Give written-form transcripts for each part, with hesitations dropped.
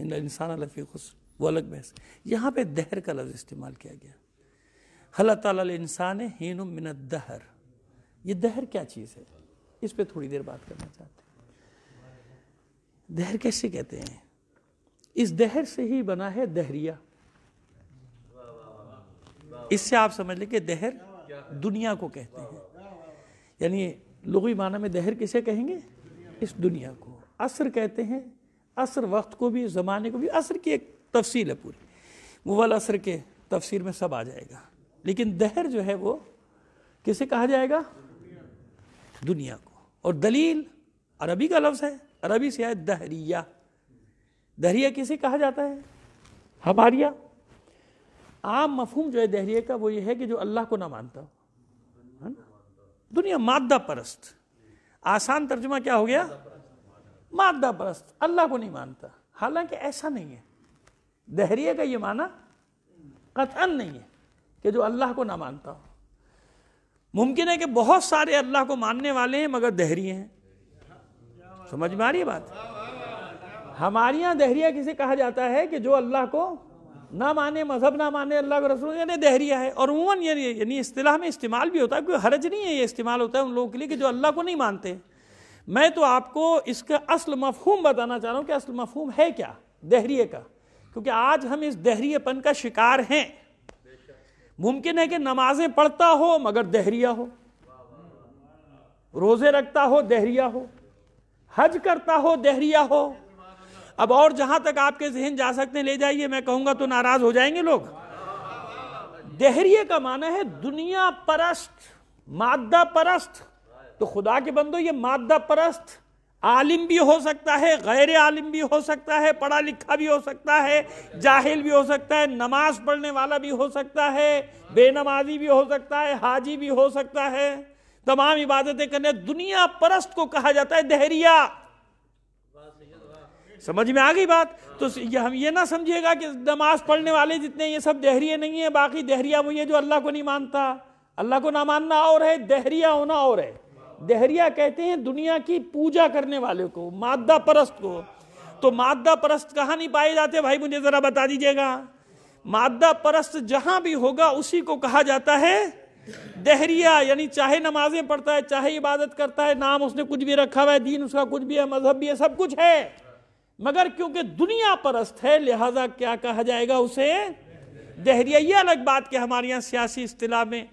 ان الانسان لفی خسر، وہ الگ بحث۔ یہاں پہ دہر کا لفظ استعمال کیا گیا، حل تعالی الانسان حین من الدہر، یہ دہر کیا چیز ہے، اس پہ تھوڑی دیر بات کرنا چاہتے ہیں۔ دہر کیسے کہتے ہیں؟ اس دہر سے ہی بنا ہے دہریہ، اس سے آپ سمجھ لیں کہ دہر دنیا کو کہتے ہیں، یعنی لغوی معنی میں دہر کسے کہیں گے؟ اس دنیا کو۔ عصر کہتے ہیں، عصر وقت کو بھی، زمانے کو بھی، عصر کی ایک تفصیل ہے پوری، وہ والعصر کے تفسیر میں سب آ جائے گا، لیکن دہر جو ہے وہ کسے کہا جائے گا؟ دنیا کو۔ اور دلیل عربی کا لفظ ہے، عربی سے ہے دہریہ۔ دہریہ کسے کہا جاتا ہے؟ ہماریہ۔ عام مفہوم جو ہے دہریہ کا وہ یہ ہے کہ جو اللہ کو نہ مانتا ہو، دنیا مادہ پرست۔ آسان ترجمہ کیا ہو گیا؟ مادہ پرست، اللہ کو نہیں مانتا۔ حالانکہ ایسا نہیں ہے، دہریہ کا یہ معنی قطعاً نہیں ہے کہ جو اللہ کو نہ مانتا ہو۔ ممکن ہے کہ بہت سارے اللہ کو ماننے والے ہیں مگر دہریے ہیں، سمجھ میں آ رہی ہے بات؟ ہمارے یہاں دہریہ کسے کہا جاتا ہے کہ جو اللہ کو نہ مانے، مذہب نہ مانے، اللہ کے رسول، یعنی دہریہ ہے۔ اور عموماً یعنی اصطلاح میں استعمال بھی ہوتا ہے، کوئی حرج نہیں ہے، یہ استعمال ہوتا ہے ان لوگوں کے لیے کہ جو اللہ کو نہیں مانتے۔ میں تو آپ کو اس کا اصل مفہوم بتانا چاہ رہا ہوں کہ اصل مفہوم ہے کیا دہریے کا، کیونکہ آج ہم اس دہریے پن کا شکار ہیں۔ ممکن ہے کہ نمازیں پڑھتا ہو مگر دہریہ ہو، روزے رکھتا ہو دہریہ ہو، حج کرتا ہو دہریہ ہو۔ اب اور جہاں تک آپ کے ذہن جا سکتے ہیں لے جائیے، میں کہوں گا تو ناراض ہو جائیں گے لوگ۔ دہریے کا معنی ہے دنیا پرست، مادہ پرست۔ تو خدا کے بندو، یہ مادہ پرست عالم بھی ہو سکتا ہے، غیر عالم بھی ہو سکتا ہے، پڑھا لکھا بھی ہو سکتا ہے، جاہل بھی ہو سکتا ہے، نماز پڑھنے والا بھی ہو سکتا ہے، بے نمازی بھی ہو سکتا ہے، حاجی بھی ہو سکتا ہے، تمام عبادتیں کرنے، دنیا پرست کو کہا جاتا ہے دہریہ۔ سمجھ میں آ گئی بات؟ تو ہم یہ نہ سمجھیے گا کہ نماز پڑھنے والے جتنے یہ سب دہریے نہیں ہیں، باقی دہریہ وہ یہ جو اللہ کو نہیں مانتا۔ اللہ کو نہ ماننا اور ہے، دہریہ ہونا اور ہے۔ دہریہ کہتے ہیں دنیا کی پوجا کرنے والے کو، مادہ پرست کو۔ تو مادہ پرست کہاں نہیں پائے جاتے بھائی، مجھے ذرا بتا دیجئے گا۔ مادہ پرست جہاں بھی ہوگا اسی کو کہا جاتا ہے دہریہ، یعنی چاہے نمازیں پڑھتا ہے، چاہے عبادت کرتا ہے، نام اس نے کچھ بھی رکھا ہوا ہے، دین اس کا کچھ بھی ہے، مذہب بھی ہے، سب کچھ ہے، مگر کیونکہ دنیا پرست ہے لہذا کیا کہا جائے گا اسے؟ دہریہ۔ یہ الگ بات کہ ہمارے یہاں سیاسی اصطلاح میں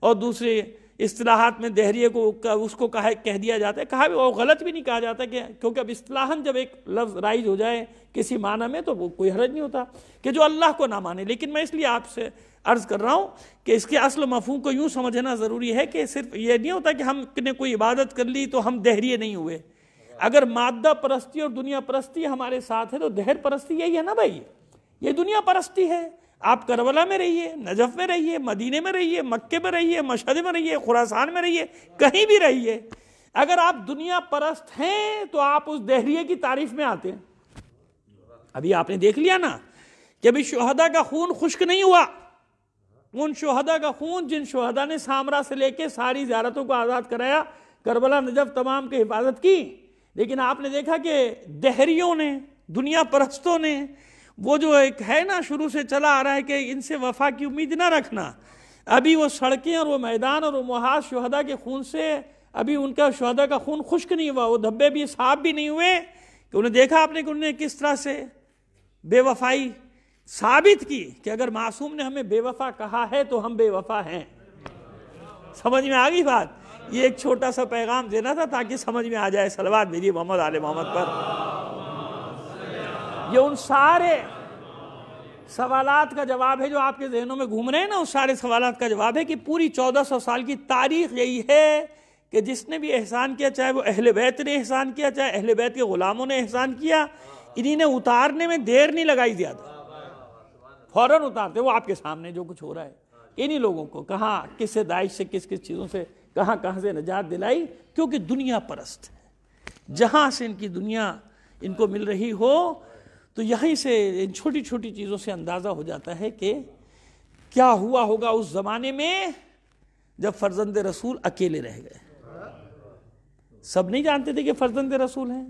اور دوسرے اصطلاحات میں دہریے کو اس کو کہہ دیا جاتا ہے، کہا بھی اور غلط بھی نہیں کہا جاتا، کیونکہ اب اصطلاحاً جب ایک لفظ رائج ہو جائے کسی معنی میں تو وہ کوئی حرج نہیں ہوتا کہ جو اللہ کو نہ مانے۔ لیکن میں اس لیے آپ سے عرض کر رہا ہوں کہ اس کے اصل مفہوم کو یوں سمجھنا ضروری ہے کہ صرف یہ نہیں ہوتا کہ ہم نے کوئی عبادت کر لی تو ہم دہریے نہیں ہوئے۔ اگر مادہ پرستی اور دنیا پرستی ہمارے ساتھ ہے تو دہر پرستی یہی ہے نا بھائی، یہ دنیا پرستی ہے۔ آپ کربلا میں رہیے، نجف میں رہیے، مدینے میں رہیے، مکے میں رہیے، مشہد میں رہیے، خراسان میں رہیے، کہیں بھی رہیے، اگر آپ دنیا پرست ہیں تو آپ اس دہریے کی تعریف میں آتے ہیں۔ ابھی آپ نے دیکھ لیا نا کہ ابھی شہداء کا خون خشک نہیں ہوا، ان شہداء کا خون جن شہداء نے سامرا سے لے کے ساری زیارتوں کو آزاد کرایا، کربلا، نجف تمام کی حفاظت کی، لیکن آپ نے دیکھا کہ دہریوں نے، دنیا پرستوں نے، وہ جو ایک ہے نا شروع سے چلا آ رہا ہے کہ ان سے وفا کی امید نہ رکھنا، ابھی وہ سڑکیں اور وہ میدان اور وہ محاذ شہداء کے خون سے ابھی ان کا شہداء کا خون خشک نہیں ہوا، وہ دھبے بھی صاف بھی نہیں ہوئے، کہ انہیں دیکھا آپ نے کہ انہوں نے کس طرح سے بے وفائی ثابت کی کہ اگر معصوم نے ہمیں بے وفا کہا ہے تو ہم بے وفا ہیں۔ سمجھ میں آ گئی بات؟ یہ ایک چھوٹا سا پیغام دینا تھا تاکہ سمجھ میں آ جائے۔ صلوات بھیجیے محمد آل محمد پر۔ یہ ان سارے سوالات کا جواب ہے جو آپ کے ذہنوں میں گھوم رہے ہیں نا، اس سارے سوالات کا جواب ہے کہ پوری 1400 سال کی تاریخ یہی ہے کہ جس نے بھی احسان کیا، چاہے وہ اہل بیت نے احسان کیا، چاہے اہل بیت کے غلاموں نے احسان کیا، انہی نے اتارنے میں دیر نہیں لگائی زیادہ، فوراً اتارتے۔ وہ آپ کے سامنے جو کچھ ہو رہا ہے، انہی لوگوں کو کہاں کس سے، داعش سے، کس کس چیزوں سے، کہاں کہاں سے نجات دلائی، کیونکہ دنیا پرست ہے۔ جہاں سے ان کی دنیا ان کو مل رہی ہو تو یہیں سے ان چھوٹی چھوٹی چیزوں سے اندازہ ہو جاتا ہے کہ کیا ہوا ہوگا اس زمانے میں جب فرزند رسول اکیلے رہ گئے۔ سب نہیں جانتے تھے کہ فرزند رسول ہیں،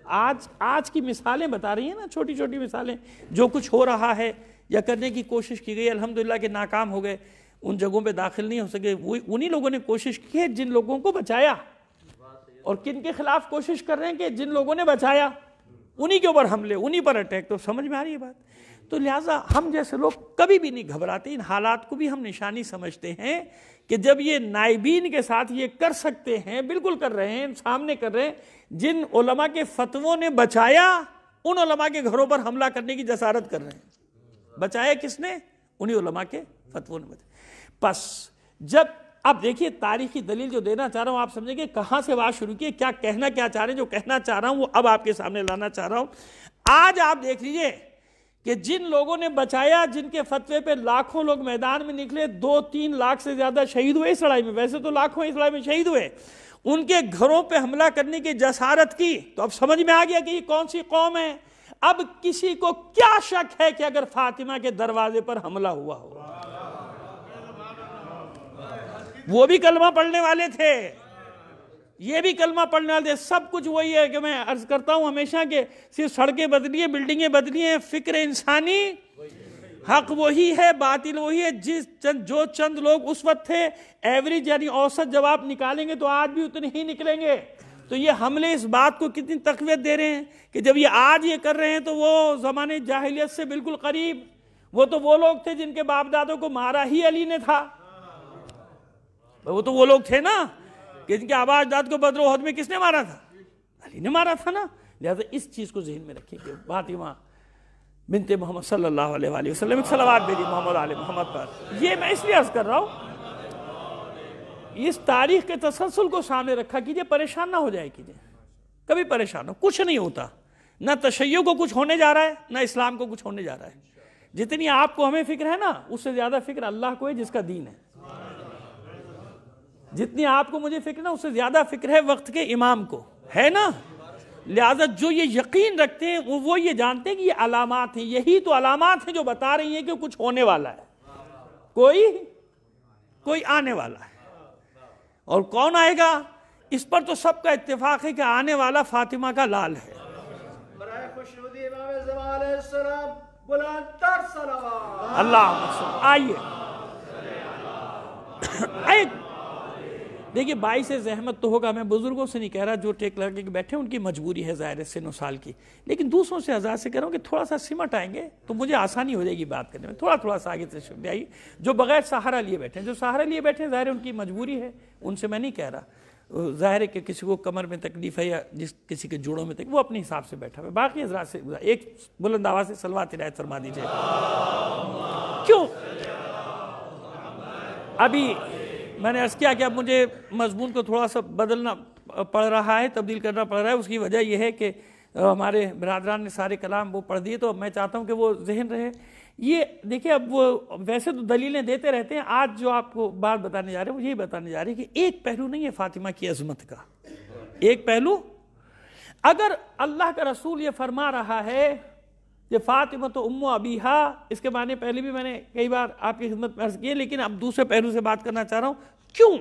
آج کی مثالیں بتا رہی ہیں نا، چھوٹی چھوٹی مثالیں، جو کچھ ہو رہا ہے یا کرنے کی کوشش کی گئی، الحمدللہ کہ ناکام ہو گئے، ان جگہوں پہ داخل نہیں ہو سکے، انہی لوگوں نے کوشش کی ہے جن لوگوں کو بچایا، اور کن کے خلاف کوشش کر رہے ہیں کہ جن لوگوں نے بچایا انہی کے اوپر حملے، انہی پر اٹیک. تو سمجھ میں آ رہی ہے بات؟ تو لہٰذا ہم جیسے لوگ کبھی بھی نہیں گھبراتے، ان حالات کو بھی ہم نشانی سمجھتے ہیں کہ جب یہ نائبین کے ساتھ یہ کر سکتے ہیں، بالکل کر رہے ہیں، سامنے کر رہے ہیں، جن علماء کے فتووں نے بچایا ان علماء کے گھروں پر حملہ کرنے کی جسارت کر رہے ہیں. بچایا کس نے؟ انہی علماء کے فتووں نے بچایا. پس جب اب دیکھیے تاریخی دلیل جو دینا چاہ رہا ہوں، آپ سمجھیں کہ کہاں سے بات شروع کی ہے، کیا کہنا کیا چاہ رہے ہیں. جو کہنا چاہ رہا ہوں وہ اب آپ کے سامنے لانا چاہ رہا ہوں. آج آپ دیکھ لیجئے کہ جن لوگوں نے بچایا، جن کے فتوے پہ لاکھوں لوگ میدان میں نکلے، 2-3 لاکھ سے زیادہ شہید ہوئے اس لڑائی میں، ویسے تو لاکھوں اس لڑائی میں شہید ہوئے، ان کے گھروں پہ حملہ کرنے کی جسارت کی، تو اب سمجھ میں آ گیا کہ یہ کون سی قوم ہے. اب کسی کو کیا شک ہے کہ اگر فاطمہ کے دروازے پر حملہ ہوا ہو؟ وہ بھی کلمہ پڑھنے والے تھے، یہ بھی کلمہ پڑھنے والے تھے، سب کچھ وہی ہے کہ میں عرض کرتا ہوں ہمیشہ کہ صرف سڑکیں بدلی ہیں، بلڈنگیں بدلی ہیں، فکر انسانی حق وہی ہے، باطل وہی ہے. جو چند لوگ اس وقت تھے، ایوریج یعنی اوسط جب آپ نکالیں گے تو آج بھی اتنے ہی نکلیں گے. تو یہ حملے اس بات کو کتنی تقویت دے رہے ہیں کہ جب یہ آج یہ کر رہے ہیں تو وہ زمانے جاہلیت سے بالکل قریب، وہ تو وہ لوگ تھے جن کے باپ دادوں کو مارا ہی علی نے تھا. وہ تو وہ لوگ تھے نا کہ جن کے آبا اجداد کو بدر و احد میں کس نے مارا تھا؟ علی نے مارا تھا نا. لہذا اس چیز کو ذہن میں رکھیں کہ فاطمہ بنت محمد صلی اللہ علیہ وآلہ وسلم، ایک صلوات بھیجی محمد علی محمد پر. یہ میں اس لیے عرض کر رہا ہوں، اس تاریخ کے تسلسل کو سامنے رکھا کیجئے، پریشان نہ ہو جائے کیجئے، کبھی پریشان ہو. کچھ نہیں ہوتا، نہ تشیع کو کچھ ہونے جا رہا ہے، نہ اسلام کو کچھ ہونے جا رہا ہے. جتنی آپ کو ہمیں فکر ہے نا، اس سے زیادہ فکر اللہ کو ہے جس کا دین ہے. جتنی آپ کو مجھے فکر ہے نا، اس سے زیادہ فکر ہے وقت کے امام کو، ہے نا. لہذا جو یہ یقین رکھتے ہیں وہ یہ جانتے ہیں کہ یہ علامات ہیں، یہی تو علامات ہیں جو بتا رہی ہیں کہ کچھ ہونے والا ہے، کوئی آنے والا ہے. اور کون آئے گا اس پر تو سب کا اتفاق ہے کہ آنے والا فاطمہ کا لال ہے. برائے خوشنودی امام زمان علیہ السلام بلند تر صلوات. اللہ آئیے دیکھیے، باعث زحمت تو ہوگا، میں بزرگوں سے نہیں کہہ رہا، جو ٹیک لگے کے بیٹھے ان کی مجبوری ہے ظاہر ہے سن و سال کی، لیکن دوسروں سے آزاد سے کہہ رہا ہوں کہ تھوڑا سا سمٹ آئیں گے تو مجھے آسانی ہو جائے گی بات کرنے میں. تھوڑا سا آگے سے آئیے. جو بغیر سہارا لیے بیٹھے ہیں، جو سہارا لیے بیٹھے ہیں، ظاہر ہے ان کی مجبوری ہے، ان سے میں نہیں کہہ رہا. ظاہر ہے کہ کسی کو کمر میں تکلیف ہے یا کسی کے جوڑوں میں تکلیف، وہ اپنے حساب سے بیٹھا ہے. باقی حضرات سے ایک بلند آواز سے صلوات عنایت فرما دیجیے. کیوں ابھی میں نے عرض کیا کہ اب مجھے مضمون کو تھوڑا سا بدلنا پڑ رہا ہے، تبدیل کرنا پڑ رہا ہے. اس کی وجہ یہ ہے کہ ہمارے برادران نے سارے کلام وہ پڑھ دیے، تو میں چاہتا ہوں کہ وہ ذہن رہے. یہ دیکھیں، اب وہ ویسے تو دلیلیں دیتے رہتے ہیں، آج جو آپ کو بات بتانے جا رہے ہیں وہ یہی بتانے جا رہے ہیں کہ ایک پہلو نہیں ہے فاطمہ کی عظمت کا. ایک پہلو، اگر اللہ کا رسول یہ فرما رہا ہے کہ فاطمہ تو ام ابیہا، اس کے معنی پہلے بھی میں نے کئی بار آپ کی خدمت میں عرض کیے، لیکن اب دوسرے پہلو سے بات کرنا چاہ رہا ہوں. کیوں؟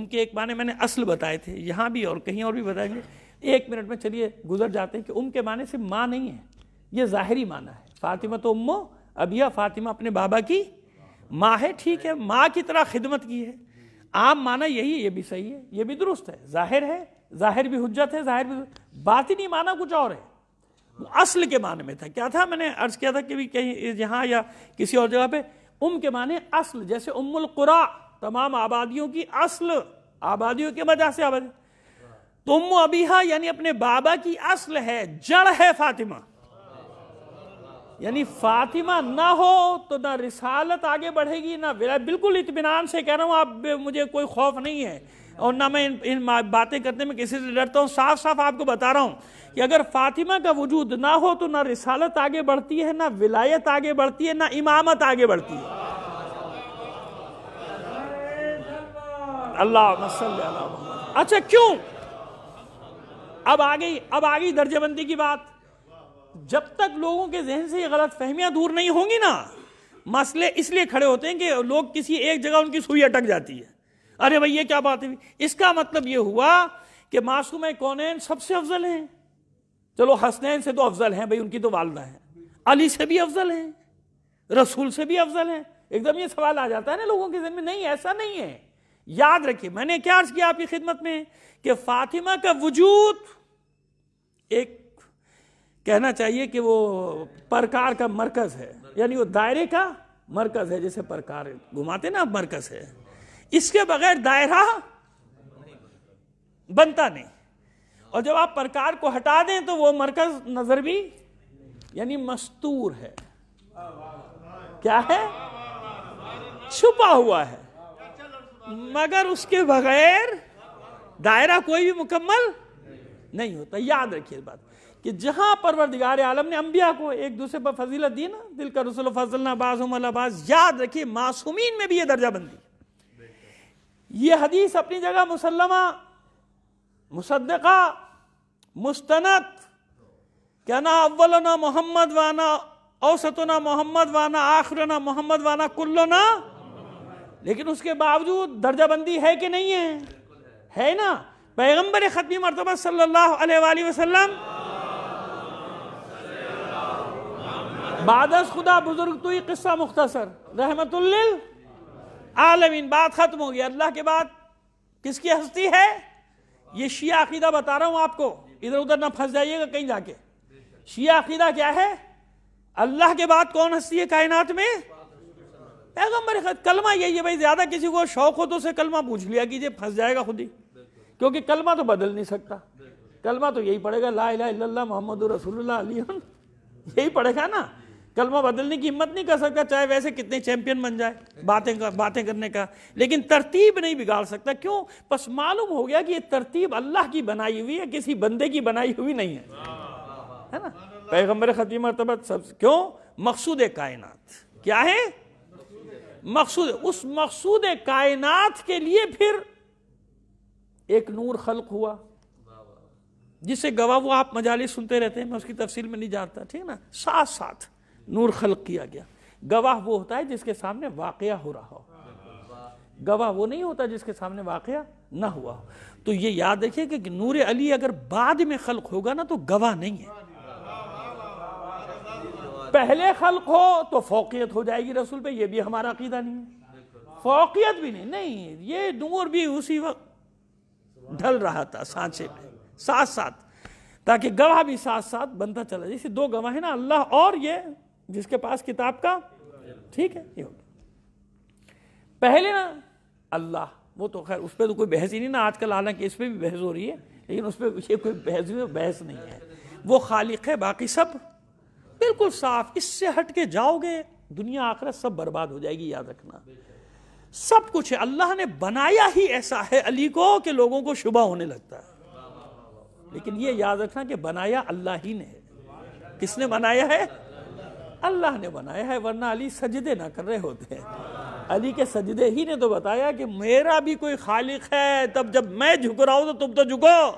کے ایک معنی میں نے اصل بتائے تھے، یہاں بھی اور کہیں اور بھی بتائیں گے. 1 منٹ میں چلیے گزر جاتے ہیں کہ کے معنی سے ماں نہیں ہے، یہ ظاہری معنی ہے. فاطمہ تو ام ابیہا، فاطمہ اپنے بابا کی ماں ہے، ٹھیک ہے، ماں کی طرح خدمت کی ہے. عام معنی یہی ہے، یہ بھی صحیح ہے، یہ بھی درست ہے، ظاہر ہے، ظاہر بھی حجت ہے، ظاہر بھی. باطنی معنی کچھ اور ہے. اصل کے معنی میں تھا، کیا تھا؟ میں نے عرض کیا تھا کہ بھی کہیں یہاں یا کسی اور جگہ پہ کے معنی اصل، جیسے ام القریٰ، تمام آبادیوں کی اصل، آبادیوں کے وجہ سے آبادی. تو ام ابیہا یعنی اپنے بابا کی اصل ہے، جڑ ہے فاطمہ. یعنی فاطمہ نہ ہو تو نہ رسالت آگے بڑھے گی، نہ بالکل اطمینان سے کہہ رہا ہوں، آپ مجھے کوئی خوف نہیں ہے اور نہ میں ان باتیں کرنے میں کسی سے ڈرتا ہوں. صاف صاف آپ کو بتا رہا ہوں کہ اگر فاطمہ کا وجود نہ ہو تو نہ رسالت آگے بڑھتی ہے، نہ ولایت آگے بڑھتی ہے، نہ امامت آگے بڑھتی ہے. اللہم صلی علی محمد. اچھا کیوں؟ اب آگئی درجہ بندی کی بات. جب تک لوگوں کے ذہن سے یہ غلط فہمیاں دور نہیں ہوں گی نا، مسئلے اس لیے کھڑے ہوتے ہیں کہ لوگ کسی ایک جگہ ان کی سوئی اٹک جاتی ہے. ارے بھائی یہ کیا بات ہے؟ اس کا مطلب یہ ہوا کہ معصوم کونین سب سے افضل ہیں؟ چلو حسنین سے تو افضل ہیں بھئی، ان کی تو والدہ ہیں، علی سے بھی افضل ہیں، رسول سے بھی افضل ہیں۔ ایک دم یہ سوال آ جاتا ہے نا لوگوں کے ذہن میں، نہیں ایسا نہیں ہے۔ یاد رکھیے، میں نے کیا عرض کیا آپ کی خدمت میں کہ فاطمہ کا وجود ایک کہنا چاہیے کہ وہ پرکار کا مرکز ہے، یعنی وہ دائرے کا مرکز ہے، جیسے پرکار گھماتے نا مرکز ہے، اس کے بغیر دائرہ بنتا نہیں، اور جب آپ پرکار کو ہٹا دیں تو وہ مرکز نظر بھی یعنی مستور ہے، کیا ہے؟ چھپا ہوا ہے، مگر اس کے بغیر دائرہ کوئی بھی مکمل نہیں ہوتا۔ یاد رکھیے اس بات کہ جہاں پروردگار عالم نے انبیاء کو ایک دوسرے پر فضیلت دی نا، دل کا رسول فضلنا بعضهم علی بعض، یاد رکھیے معصومین میں بھی یہ درجہ بندی، یہ حدیث اپنی جگہ مسلمہ، مصدقہ، مستند، کہ انا اولنا محمد وانا اوسطنا محمد وانا آخرنا محمد وانا کلنا، لیکن اس کے باوجود درجہ بندی ہے کہ نہیں ہے؟ ہے نا۔ پیغمبر ختمی مرتبہ صلی اللہ علیہ وآلہ وسلم بعد از خدا بزرگ تو یہ قصہ مختصر رحمت للعالمین، بات ختم ہو گیا۔ اللہ کے بعد کس کی ہستی ہے؟ یہ شیعہ عقیدہ بتا رہا ہوں آپ کو، ادھر ادھر نہ پھنس جائیے گا کہیں جا کے۔ شیعہ عقیدہ کیا ہے؟ اللہ کے بعد کون ہستی ہے کائنات میں؟ پیغمبر خط۔ کلمہ یہی ہے بھائی، زیادہ کسی کو شوق ہو تو اسے کلمہ پوچھ لیا کیجئے، پھنس جائے گا خود ہی، کیونکہ کلمہ تو بدل نہیں سکتا، کلمہ تو یہی پڑے گا، لا الہ الا اللہ محمد رسول اللہ علی، یہی پڑے گا نا۔ کلمہ بدلنے کی ہمت نہیں کر سکتا، چاہے ویسے کتنے چیمپئن بن جائے باتیں کرنے کا، لیکن ترتیب نہیں بگاڑ سکتا۔ کیوں؟ بس معلوم ہو گیا کہ یہ ترتیب اللہ کی بنائی ہوئی ہے، کسی بندے کی بنائی ہوئی نہیں ہے نا۔ پیغمبر ختمی مرتبہ کیوں؟ مقصود کائنات کیا ہے؟ مقصود، اس مقصود کائنات کے لیے پھر ایک نور خلق ہوا، جسے گواہ وہ آپ مجالس سنتے رہتے ہیں، میں اس کی تفصیل میں نہیں جانتا، ٹھیک ہے نا۔ ساتھ ساتھ نور خلق کیا گیا۔ گواہ وہ ہوتا ہے جس کے سامنے واقعہ ہو رہا ہو، گواہ وہ نہیں ہوتا جس کے سامنے واقعہ نہ ہوا ہو۔ تو یہ یاد رکھیے کہ نور علی اگر بعد میں خلق ہوگا نا تو گواہ نہیں ہے، پہلے خلق ہو تو فوقیت ہو جائے گی رسول پہ، یہ بھی ہمارا عقیدہ نہیں ہے، فوقیت بھی نہیں، یہ نور بھی اسی وقت ڈھل رہا تھا سانچے میں ساتھ ساتھ، تاکہ گواہ بھی ساتھ ساتھ بنتا چلا جیسے دو گواہ ہیں نا، اللہ اور یہ جس کے پاس کتاب کا، ٹھیک ہے، یہ ہوگا پہلے نا اللہ، وہ تو خیر اس پہ تو کوئی بحث ہی نہیں نا، آج کل حالانکہ اس پہ بھی بحث ہو رہی ہے، لیکن اس پہ یہ کوئی بحث نہیں ہے، وہ خالق ہے، باقی سب بالکل صاف۔ اس سے ہٹ کے جاؤ گے دنیا آخرت سب برباد ہو جائے گی، یاد رکھنا۔ سب کچھ ہے، اللہ نے بنایا ہی ایسا ہے علی کو کہ لوگوں کو شبہ ہونے لگتا ہے، لیکن یہ یاد رکھنا کہ بنایا اللہ ہی نے ہے۔ کس نے بنایا ہے؟ اللہ نے بنایا ہے، ورنہ علی سجدے نہ کر رہے ہوتے ہیں۔ علی کے سجدے ہی نے تو بتایا کہ میرا بھی کوئی خالق ہے، تب جب میں جھک رہا ہوں تو تم تو جھکو،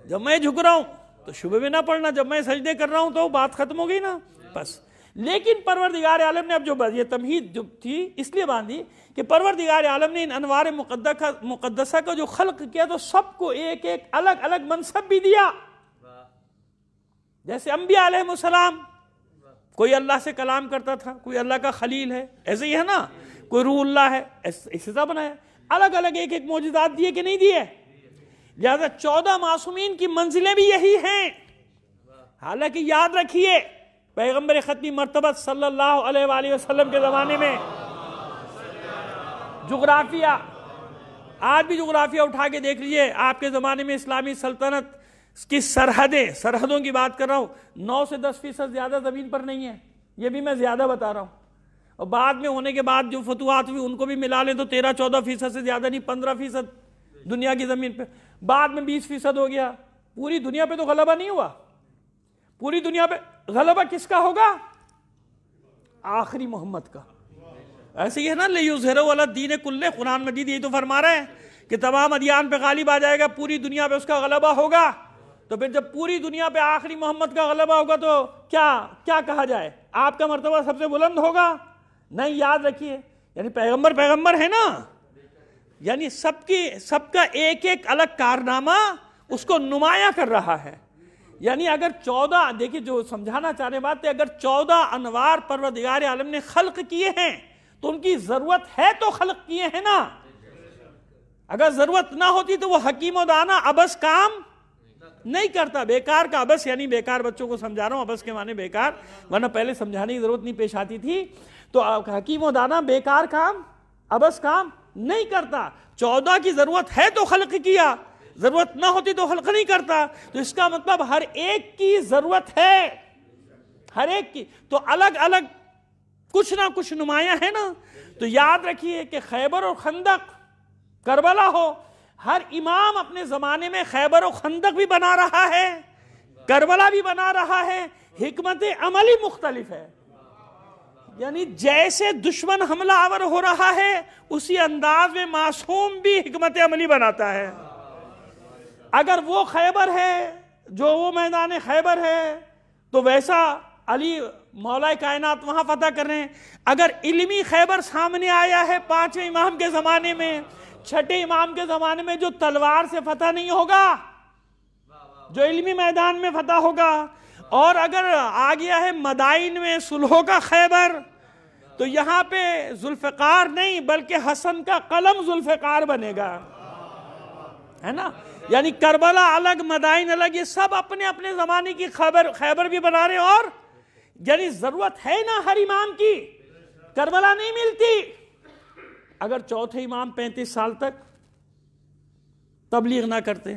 جب میں جھک رہا ہوں تو شبہ میں نہ پڑنا، جب میں سجدے کر رہا ہوں تو بات ختم ہو گئی نا بس۔ لیکن پروردگار عالم نے اب جو یہ تمہید جو تھی اس لیے باندھی کہ پروردگار عالم نے ان انوار مقدسہ کا جو خلق کیا تو سب کو ایک ایک الگ الگ منصب بھی دیا، جیسے انبیاء علیہ السلام، کوئی اللہ سے کلام کرتا تھا، کوئی اللہ کا خلیل ہے، ایسے ہی ہے نا، کوئی روح اللہ ہے، اسی طرح بنایا، الگ الگ ایک ایک معجزات دیے کہ نہیں دیے؟ لہذا 14 معصومین کی منزلیں بھی یہی ہیں۔ حالانکہ یاد رکھیے پیغمبر ختمی مرتبہ صلی اللہ علیہ وآلہ وسلم کے زمانے میں جغرافیہ، آج بھی جغرافیہ اٹھا کے دیکھ لیجئے، آپ کے زمانے میں اسلامی سلطنت کی سرحدوں کی بات کر رہا ہوں، 9 سے 10% زیادہ زمین پر نہیں ہے، یہ بھی میں زیادہ بتا رہا ہوں، اور بعد میں ہونے کے بعد جو فتوحات ہوئی ان کو بھی ملا لیں تو 13-14% سے زیادہ نہیں، 15% دنیا کی زمین پہ، بعد میں 20% ہو گیا۔ پوری دنیا پہ تو غلبہ نہیں ہوا، پوری دنیا پہ غلبہ کس کا ہوگا؟ آخری محمد کا۔ ایسے ہی ہے نا، لِیُظْهِرَهُ عَلَى الدِّینِ كُلِّهِ، قرآن مجید یہی تو فرما رہے ہیں کہ تمام ادیان پہ غالب آ جائے گا، پوری دنیا پہ اس کا غلبہ ہوگا۔ تو پھر جب پوری دنیا پہ آخری محمد کا غلبہ ہوگا تو کیا کہا جائے؟ آپ کا مرتبہ سب سے بلند ہوگا؟ نہیں، یاد رکھیے، یعنی پیغمبر ہے نا، یعنی سب کا ایک ایک الگ کارنامہ اس کو نمایاں کر رہا ہے. یعنی اگر 14 دیکھیے جو سمجھانا چاہ رہے بات ہے، اگر 14 انوار پروردگار عالم نے خلق کیے ہیں تو ان کی ضرورت ہے تو خلق کیے ہیں نا. اگر ضرورت نہ ہوتی تو وہ حکیم و دانا ابس کام نہیں کرتا. بیکار کا ابس یعنی بیکار، بچوں کو سمجھا رہا ہوں، ابس کے معنی بیکار، ورنہ پہلے سمجھانے کی ضرورت نہیں پیش آتی تھی. تو حکیم و دانا بیکار کام، ابس کام نہیں کرتا. 14 کی ضرورت ہے تو خلق کیا، ضرورت نہ ہوتی تو خلق نہیں کرتا. تو اس کا مطلب ہر ایک کی ضرورت ہے، ہر ایک کی. تو الگ الگ کچھ نہ کچھ نمایاں ہے نا. تو یاد رکھیے کہ خیبر اور خندق، کربلا ہو، ہر امام اپنے زمانے میں خیبر و خندق بھی بنا رہا ہے، کربلا بھی بنا رہا ہے. حکمت عملی مختلف ہے. یعنی جیسے دشمن حملہ آور ہو رہا ہے اسی انداز میں معصوم بھی حکمت عملی بناتا ہے. اگر وہ خیبر ہے، جو وہ میدان خیبر ہے، تو ویسا علی مولا کائنات وہاں فتح کر رہے ہیں. اگر علمی خیبر سامنے آیا ہے 5ویں امام کے زمانے میں، 6 امام کے زمانے میں، جو تلوار سے فتح نہیں ہوگا، جو علمی میدان میں فتح ہوگا. اور اگر آ گیا ہے مدائن میں صلحوں کا خیبر، تو یہاں پہ ذوالفقار نہیں بلکہ حسن کا قلم ذوالفقار بنے گا، ہے نا. یعنی کربلا الگ، مدائن الگ، یہ سب اپنے اپنے زمانے کی خیبر بھی بنا رہے. اور یعنی ضرورت ہے نا ہر امام کی، کربلا نہیں ملتی. اگر چوتھے امام 35 سال تک تبلیغ نہ کرتے،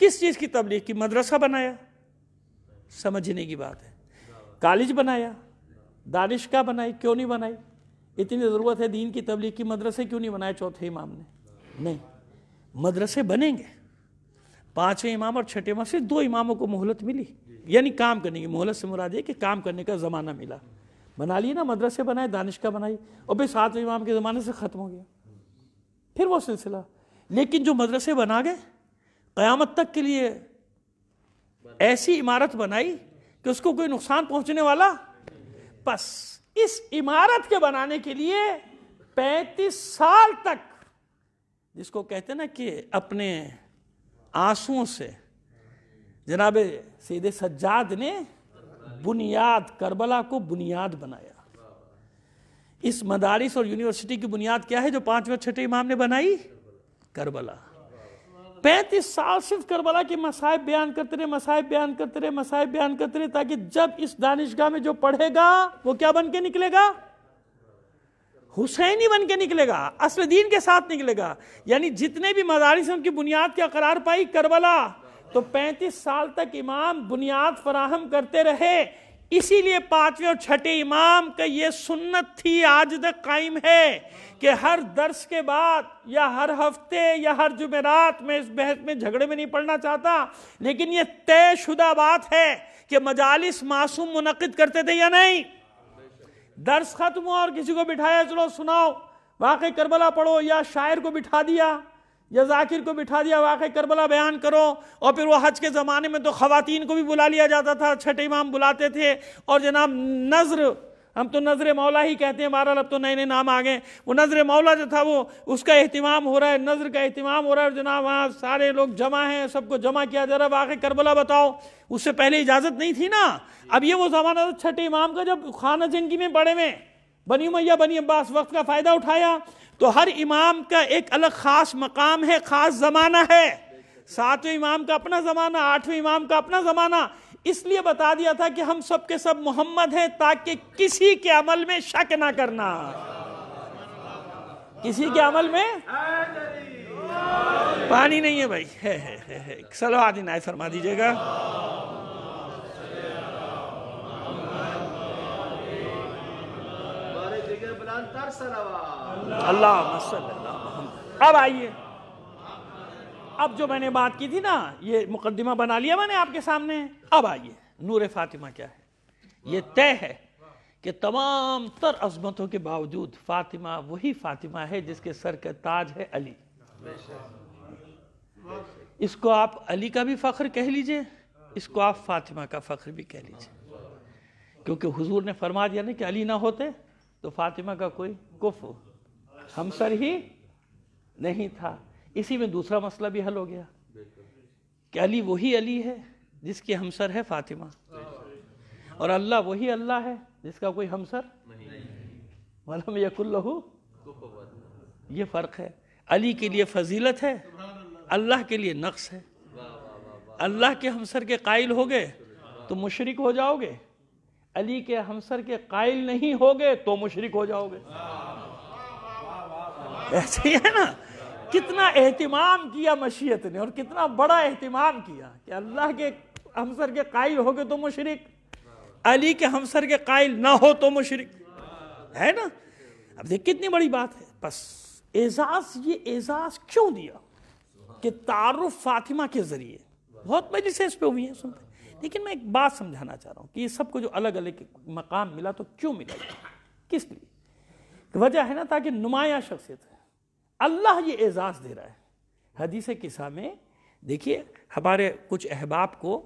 کس چیز کی تبلیغ کی؟ مدرسہ بنایا، سمجھنے کی بات ہے. کالج بنایا، دانشگاہ بنائی، کیوں نہیں بنائی؟ اتنی ضرورت ہے دین کی تبلیغ کی، مدرسے کیوں نہیں بنائے چوتھے امام نے؟ نہیں، مدرسے بنیں گے. 5ویں امام اور 6 امام، صرف 2 اماموں کو مہلت ملی، یعنی کام کرنے کی. مہلت سے مراد ہے کہ کام کرنے کا زمانہ ملا. بنا لیے نا، مدرسے بنائے، دانشگاہ بنائی، اور پھر 7ویں امام کے زمانے سے ختم ہو گیا پھر وہ سلسلہ. لیکن جو مدرسے بنا گئے، قیامت تک کے لیے ایسی عمارت بنائی کہ اس کو کوئی نقصان پہنچنے والا. بس اس عمارت کے بنانے کے لیے 35 سال تک، جس کو کہتے ہیں نا کہ اپنے آنسوؤں سے جناب سید سجاد نے بنیاد، کربلا کو بنیاد بنایا. اس مدارس اور یونیورسٹی کی بنیاد کیا ہے جو 5ویں اور 6 امام نے بنائی؟ کربلا. 35 سال صرف کربلا کے مصائب بیان کرتے رہے، مصائب بیان کرتے رہے، مصائب بیان کرتے رہے، تاکہ جب اس دانشگاہ میں جو پڑھے گا وہ کیا بن کے نکلے گا؟ حسینی بن کے نکلے گا، اصل دین کے ساتھ نکلے گا. یعنی جتنے بھی مدارس ان کی بنیاد کیا قرار پائی؟ کربلا. تو 35 سال تک امام بنیاد فراہم کرتے رہے. اسی لیے 5ویں اور 6 امام کا یہ سنت تھی، آج تک قائم ہے، کہ ہر درس کے بعد یا ہر ہفتے یا ہر جمعرات میں اس بحث میں جھگڑے میں نہیں پڑنا چاہتا، لیکن یہ طے شدہ بات ہے کہ مجالس معصوم منعقد کرتے تھے یا نہیں. درس ختم ہوا اور کسی کو بٹھایا، چلو سناؤ واقع کربلا پڑھو، یا شاعر کو بٹھا دیا یا ذاکر کو بٹھا دیا واقع کربلا بیان کرو. اور پھر وہ حج کے زمانے میں تو خواتین کو بھی بلا لیا جاتا تھا، 6 امام بلاتے تھے. اور جناب نظر، ہم تو نظر مولا ہی کہتے ہیں، بہرحال اب تو نئے نئے نام آ گئے. وہ نظر مولا جو تھا وہ اس کا اہتمام ہو رہا ہے، نظر کا اہتمام ہو رہا ہے، اور جناب وہاں سارے لوگ جمع ہیں، سب کو جمع کیا جا رہا ہے، واقع کربلا بتاؤ. اس سے پہلے اجازت نہیں تھی نا. اب یہ وہ زمانہ تھا 6 امام کا، جب خانہ جنگی میں پڑے ہوئے بنی امیہ بنی عباس، وقت کا فائدہ اٹھایا. تو ہر امام کا ایک الگ خاص مقام ہے، خاص زمانہ ہے. 7ویں امام کا اپنا زمانہ، 8ویں امام کا اپنا زمانہ. اس لیے بتا دیا تھا کہ ہم سب کے سب محمد ہیں، تاکہ کسی کے عمل میں شک نہ کرنا. کسی کے عمل میں پانی نہیں ہے بھائی. ہے صلوات عنایت فرما دیجئے گا. اللہ صلی اللہ محمد. اب آئیے، اب جو میں نے بات کی تھی نا، یہ مقدمہ بنا لیا میں نے آپ کے سامنے. اب آئیے، نور فاطمہ کیا ہے؟ یہ طے ہے کہ تمام تر عظمتوں کے باوجود فاطمہ وہی فاطمہ ہے جس کے سر کا تاج ہے علی. اس کو آپ علی کا بھی فخر کہہ لیجئے، اس کو آپ فاطمہ کا فخر بھی کہہ لیجئے، کیونکہ حضور نے فرما دیا نا کہ علی نہ ہوتے تو فاطمہ کا کوئی کفر ہمسر ہی نہیں تھا. اسی میں دوسرا مسئلہ بھی حل ہو گیا کہ علی وہی علی ہے جس کی ہمسر ہے فاطمہ، اور اللہ وہی اللہ ہے جس کا کوئی ہمسر وَلَمْ يَكُنْ لَهُ. یہ فرق ہے. علی کے لیے فضیلت ہے، اللہ کے لیے نقص ہے. اللہ کے ہمسر کے قائل ہوگے تو مشرک ہو جاؤ گے، علی کے ہمسر کے قائل نہیں ہوگے تو مشرک ہو جاؤ گے. ایسے ہی ہے نا. کتنا اہتمام کیا مشیت نے، اور کتنا بڑا اہتمام کیا کہ اللہ کے ہمسر کے قائل ہوگے تو مشرک، علی کے ہمسر کے قائل نہ ہو تو مشرک، ہے نا. اب دیکھ کتنی بڑی بات ہے. بس اعزاز، یہ اعزاز کیوں دیا کہ تعارف فاطمہ کے ذریعے. بہت مجلسیں اس پہ ہوئی ہیں سنتے، لیکن میں ایک بات سمجھانا چاہ رہا ہوں کہ یہ سب کو جو الگ الگ مقام ملا تو کیوں ملا، کس لیے؟ وجہ ہے نا تاکہ نمایاں شخصیت ہے. اللہ یہ اعزاز دے رہا ہے. حدیث قصہ میں دیکھیے ہمارے کچھ احباب کو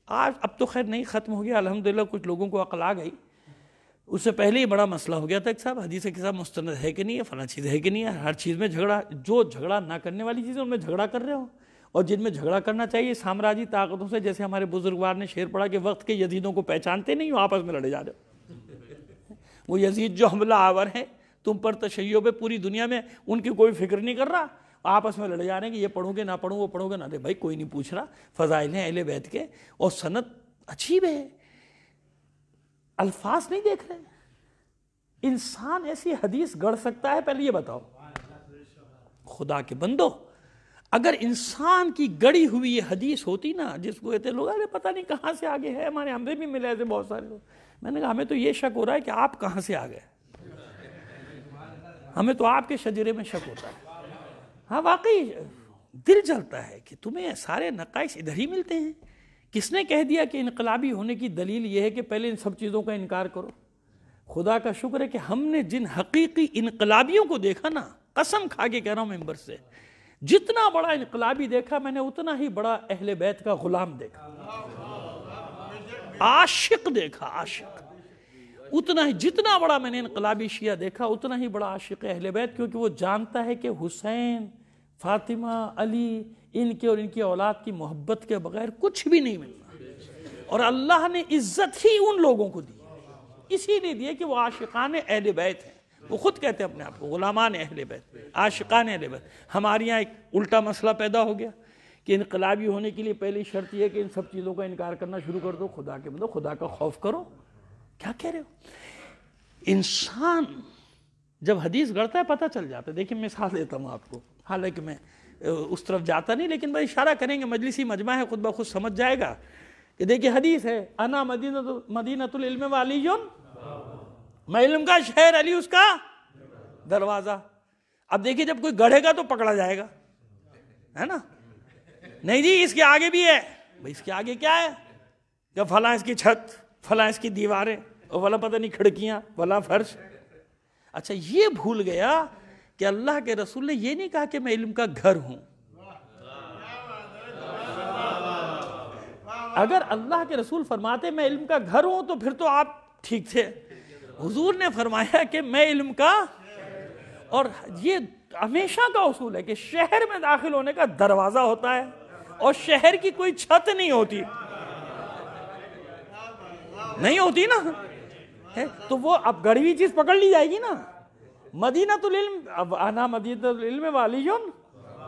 آج، اب تو خیر نہیں ختم ہو گیا الحمدللہ، کچھ لوگوں کو عقل آ گئی. اس سے پہلے ہی بڑا مسئلہ ہو گیا تھا کہ صاحب حدیث قصہ مستند ہے کہ نہیں ہے، فلاں چیز ہے کہ نہیں ہے. ہر چیز میں جھگڑا، جو جھگڑا نہ کرنے والی چیزیں ان میں جھگڑا کر رہے ہو، اور جن میں جھگڑا کرنا چاہیے سامراجی طاقتوں سے، جیسے ہمارے بزرگوار نے شعر پڑھا کہ وقت کے یزیدوں کو پہچانتے نہیں ہو، آپس میں لڑے جا رہے ہو. وہ یزید جو حملہ آور ہیں تم پر تشیع پہ پوری دنیا میں، ان کی کوئی فکر نہیں کر رہا، آپس میں لڑے جا رہے ہیں کہ یہ پڑھوں گے نہ پڑھوں، وہ پڑھوں گے نہ. بھائی کوئی نہیں پوچھ رہا. فضائل ہیں اہل بیت کے، اور سند عجیب ہے، الفاظ نہیں دیکھ رہے. انسان ایسی حدیث گڑھ سکتا ہے؟ پہلے یہ بتاؤ. خدا کے بندو، اگر انسان کی گڑی ہوئی یہ حدیث ہوتی نا، جس کو کہتے لوگ ارے پتہ نہیں کہاں سے آگے ہے، ہمارے ہمیں بھی ملے ایسے بہت سارے لوگ. میں نے کہا ہمیں تو یہ شک ہو رہا ہے کہ آپ کہاں سے آ گئے، ہمیں تو آپ کے شجرے میں شک ہوتا ہے. ہاں واقعی دل جلتا ہے کہ تمہیں سارے نقائص ادھر ہی ملتے ہیں. کس نے کہہ دیا کہ انقلابی ہونے کی دلیل یہ ہے کہ پہلے ان سب چیزوں کا انکار کرو؟ خدا کا شکر ہے کہ ہم نے جن حقیقی انقلابیوں کو دیکھا نا، قسم کھا کے کہہ رہا ہوں ممبر سے، جتنا بڑا انقلابی دیکھا میں نے اتنا ہی بڑا اہل بیت کا غلام دیکھا، عاشق دیکھا. عاشق اتنا ہی، جتنا بڑا میں نے انقلابی شیعہ دیکھا اتنا ہی بڑا عاشق اہل بیت، کیونکہ وہ جانتا ہے کہ حسین، فاطمہ، علی، ان کے اور ان کی اولاد کی محبت کے بغیر کچھ بھی نہیں ملنا. اور اللہ نے عزت ہی ان لوگوں کو دی، اسی لیے دیے کہ وہ عاشقان اہل بیت ہیں. وہ خود کہتے ہیں اپنے آپ کو غلامان اہل بیت، عاشقان اہل بیت. ہمارے یہاں ایک الٹا مسئلہ پیدا ہو گیا کہ انقلابی ہونے کے لیے پہلی شرط یہ ہے کہ ان سب چیزوں کا انکار کرنا شروع کر دو. خدا کے بندو، خدا کا خوف کرو. کیا کہہ رہے ہو؟ انسان جب حدیث گڑھتا ہے پتہ چل جاتا ہے. دیکھیں مثال دیتا ہوں آپ کو، حالانکہ میں اس طرف جاتا نہیں، لیکن بھائی اشارہ کریں گے، مجلسی مجمع ہے، خود بخود سمجھ جائے گا کہ دیکھیں حدیث ہے، انا مدینۃ العلم وعلی، میں علم کا شہر، علی اس کا دروازہ. اب دیکھیے جب کوئی گڑھے گا تو پکڑا جائے گا، ہے نا. نہیں جی اس کے آگے بھی ہے. بھائی اس کے آگے کیا ہے؟ کہ فلاں اس کی چھت، فلاں اس کی دیواریں، اور فلاں پتہ نہیں کھڑکیاں، فلاں فرش. اچھا یہ بھول گیا کہ اللہ کے رسول نے یہ نہیں کہا کہ میں علم کا گھر ہوں. اگر اللہ کے رسول فرماتے میں علم کا گھر ہوں تو پھر تو آپ ٹھیک تھے. حضور نے فرمایا کہ میں علم کا، اور یہ ہمیشہ کا اصول ہے کہ شہر میں داخل ہونے کا دروازہ ہوتا ہے اور شہر کی کوئی چھت نہیں ہوتی، نہیں ہوتی نا. تو وہ اب گڑھی ہوئی چیز پکڑ لی جائے گی نا. مدینۃ العلم، اب آنا مدینۃ العلم والی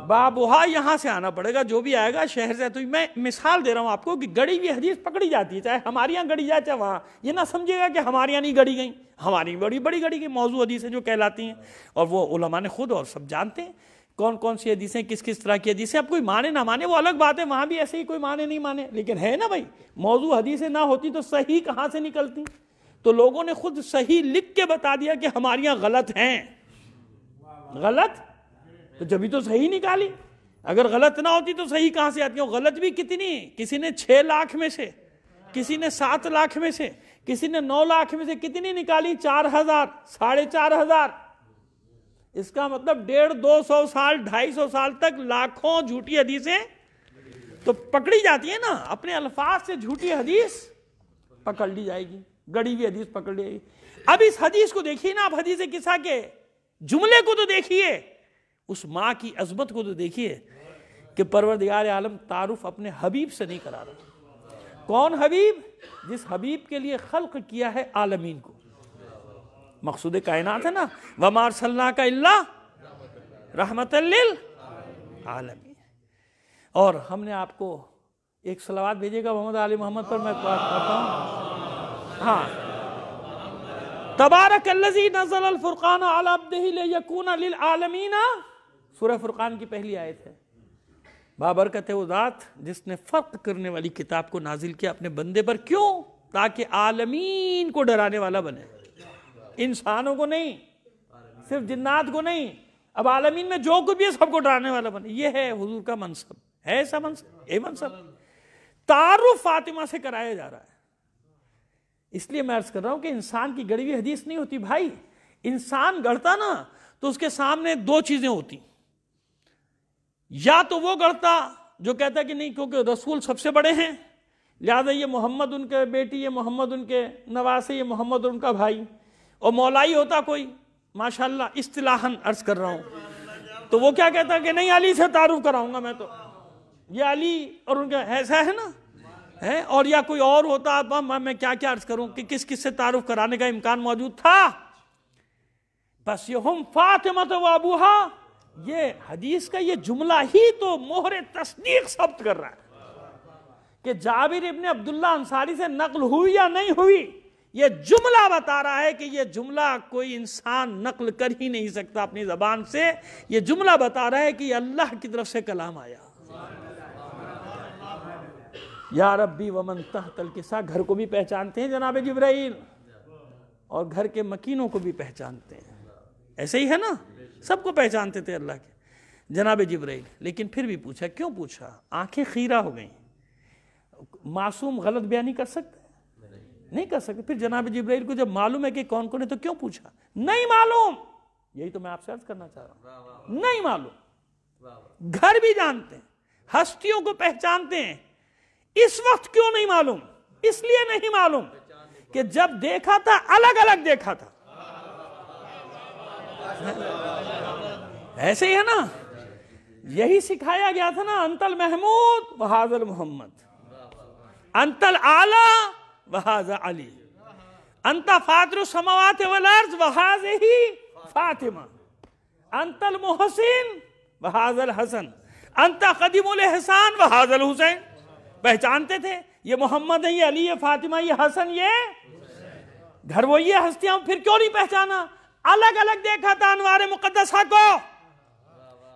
بابوہا، یہاں سے آنا پڑے گا جو بھی آئے گا شہر سے. تو میں مثال دے رہا ہوں آپ کو کہ گڑی ہوئی حدیث پکڑی جاتی ہے، چاہے ہمارے یہاں گڑی جائے چاہے وہاں. یہ نہ سمجھے گا کہ ہمارے یہاں نہیں گڑی گئیں، ہماری بڑی بڑی گڑی گئی موضوع حدیثیں جو کہلاتی ہیں، اور وہ علماء نے خود اور سب جانتے ہیں کون کون سی حدیثیں، کس کس طرح کی حدیثیں. اب کوئی مانے نہ مانے وہ الگ بات ہے، وہاں بھی ایسے ہی کوئی مانے نہیں مانے، لیکن ہے نا بھائی موضوع حدیثیں نہ ہوتی تو صحیح کہاں سے نکلتی؟ تو لوگوں نے خود صحیح لکھ کے بتا دیا کہ ہمارے یہاں غلط ہیں. غلط تو جبھی تو صحیح نکالی. اگر غلط نہ ہوتی تو صحیح کہاں سے آتی؟ غلط بھی کتنی، کسی نے 6 لاکھ میں سے، کسی نے 7 لاکھ میں سے، کسی نے 9 لاکھ میں سے کتنی نکالی؟ 4000، 4500. اس کا مطلب 150-200 سال 250 سال تک لاکھوں جھوٹی حدیثیں تو پکڑی جاتی ہیں نا. اپنے الفاظ سے جھوٹی حدیث پکڑ لی جائے گی، گڑی ہوئی حدیث پکڑ لی جائے گی. اب اس حدیث کو دیکھیے نا آپ، حدیث قصہ کے جملے کو تو دیکھیے، اس ماں کی عظمت کو تو دیکھیے کہ پروردگار عالم تعارف اپنے حبیب سے نہیں کرا رہا. کون حبیب؟ جس حبیب کے لیے خلق کیا ہے عالمین کو. مقصود کائنات ہے نا، وَمَا أَرْسَلْنَاكَ إِلَّا رَحْمَةً لِلْعَالَمِينَ. اور ہم نے آپ کو ایک صلوات بھیجے گا محمد آل محمد پر، میں بات کرتا ہوں. ہاں، تبارک الذی نزل الفرقان علی عبدہ لیکون للعالمین، سورہ فرقان کی پہلی آیت ہے. بابرکت ہے وہ ذات جس نے فرق کرنے والی کتاب کو نازل کیا اپنے بندے پر. کیوں؟ تاکہ عالمین کو ڈرانے والا بنے، انسانوں کو نہیں، صرف جنات کو نہیں. اب عالمین میں جو کچھ بھی ہے سب کو ڈرانے والا بنے. یہ ہے حضور کا منصب. ہے ایسا منصب؟ اے منصب تعارف فاطمہ سے کرایا جا رہا ہے. اس لیے میں عرض کر رہا ہوں کہ انسان کی گڑی ہوئی حدیث نہیں ہوتی بھائی. انسان گڑتا نا تو اس کے سامنے دو چیزیں ہوتی. یا تو وہ گڑتا جو کہتا ہے کہ نہیں کیونکہ رسول سب سے بڑے ہیں لہذا یہ محمد ان کے بیٹی، یہ محمد ان کے نواسے، یہ محمد ان کا بھائی. اور مولائی ہوتا کوئی ماشاءاللہ اصطلاحاً عرض کر رہا ہوں تو وہ کیا کہتا ہے کہ نہیں علی سے تعارف کراؤں گا میں، تو یہ علی اور ان کا ایسا ہے نا ہے. اور یا کوئی اور ہوتا میں کیا کیا عرض کروں کہ کس کس سے تعارف کرانے کا امکان موجود تھا. بس یہ ہم فاطمہ و ابوہا، یہ حدیث کا یہ جملہ ہی تو مہر تصدیق ثبت کر رہا ہے کہ جابر ابن عبداللہ انصاری سے نقل ہوئی یا نہیں ہوئی. یہ جملہ بتا رہا ہے کہ یہ جملہ کوئی انسان نقل کر ہی نہیں سکتا اپنی زبان سے. یہ جملہ بتا رہا ہے کہ یہ اللہ کی طرف سے کلام آیا. یا ربی ومن تحت الکسا، گھر کو بھی پہچانتے ہیں جناب جبرائیل اور گھر کے مکینوں کو بھی پہچانتے ہیں. ایسے ہی ہے نا، سب کو پہچانتے تھے اللہ کے جناب جبرائیل. لیکن پھر بھی پوچھا. کیوں پوچھا؟ آنکھیں خیرہ ہو گئیں. معصوم غلط بیانی کر سکتے؟ نہیں کر سکتے. پھر جناب جبرائیل کو جب معلوم ہے کہ کون کون ہے تو کیوں پوچھا؟ نہیں معلوم. یہی تو میں آپ سے عرض کرنا چاہ رہا ہوں. نہیں معلوم. گھر بھی جانتے ہیں، ہستیوں کو پہچانتے ہیں. اس وقت کیوں نہیں معلوم؟ اس لیے نہیں معلوم کہ جب دیکھا تھا الگ الگ دیکھا تھا. ایسے ہی ہے نا، یہی سکھایا گیا تھا نا. انت المحمود وہذا المحمد، انت الاعلی وہذا علی، انت فاطر السماوات والارض وہذہ فاطمہ، انت المحسن وہذا الحسن، انت قدیم الاحسان وہذا الحسین. پہچانتے تھے یہ محمد ہے، یہ علی، یہ فاطمہ، یہ حسن، یہ گھر وہ یہ ہستیاں. پھر کیوں نہیں پہچانا؟ الگ الگ دیکھا تھا انوار مقدسہ کو.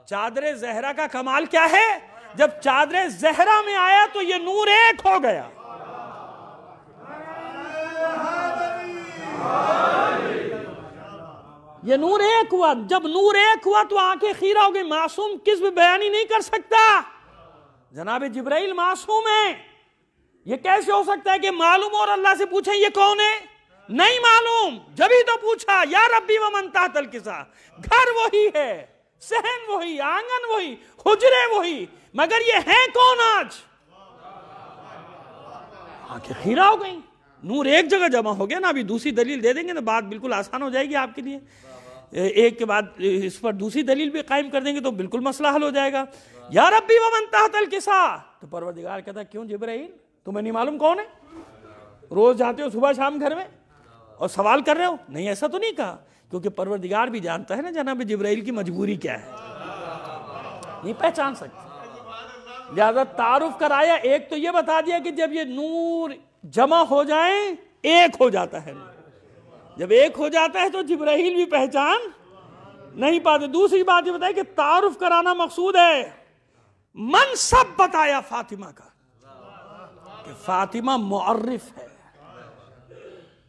چادر زہرا کا کمال کیا ہے؟ جب چادر زہرا میں آیا تو یہ نور ایک ہو گیا. یہ نور ایک ہوا. جب نور ایک ہوا تو آنکھیں خیرہ ہو گئی. معصوم کذب بیانی نہیں کر سکتا. جناب جبرائیل معصوم ہیں. یہ کیسے ہو سکتا ہے کہ معلوم اور اللہ سے پوچھیں یہ کون ہے؟ نہیں معلوم. جبھی تو پوچھا یا ربی ومن تحت الکسا. گھر وہی ہے، صحن وہی، آنگن وہی، حجرے وہی، مگر یہ ہیں کون آج؟ آنکھیں خیرہ ہو گئیں. نور ایک جگہ جمع ہو گیا نا. ابھی دوسری دلیل دے دیں گے تو بات بالکل آسان ہو جائے گی آپ کے لیے. ایک کے بعد اس پر دوسری دلیل بھی قائم کر دیں گے تو بالکل مسئلہ حل ہو جائے گا. یا ربی ومن تحت الکسا. تو پروردگار کہتا کیوں جبرائیل تمہیں نہیں معلوم کون ہے؟ روز جاتے ہو صبح شام گھر میں اور سوال کر رہے ہو؟ نہیں ایسا تو نہیں کہا، کیونکہ پروردگار بھی جانتا ہے نا جناب جبرائیل کی مجبوری کیا ہے. نہیں پہچان سکتے، لہذا تعارف کرایا. ایک تو یہ بتا دیا کہ جب یہ نور جمع ہو جائیں ایک ہو جاتا ہے. جب ایک ہو جاتا ہے تو جبرائیل بھی پہچان نہیں پاتے. دوسری بات یہ بتائی کہ تعارف کرانا مقصود ہے. منصب بتایا فاطمہ کا کہ فاطمہ معرف ہے.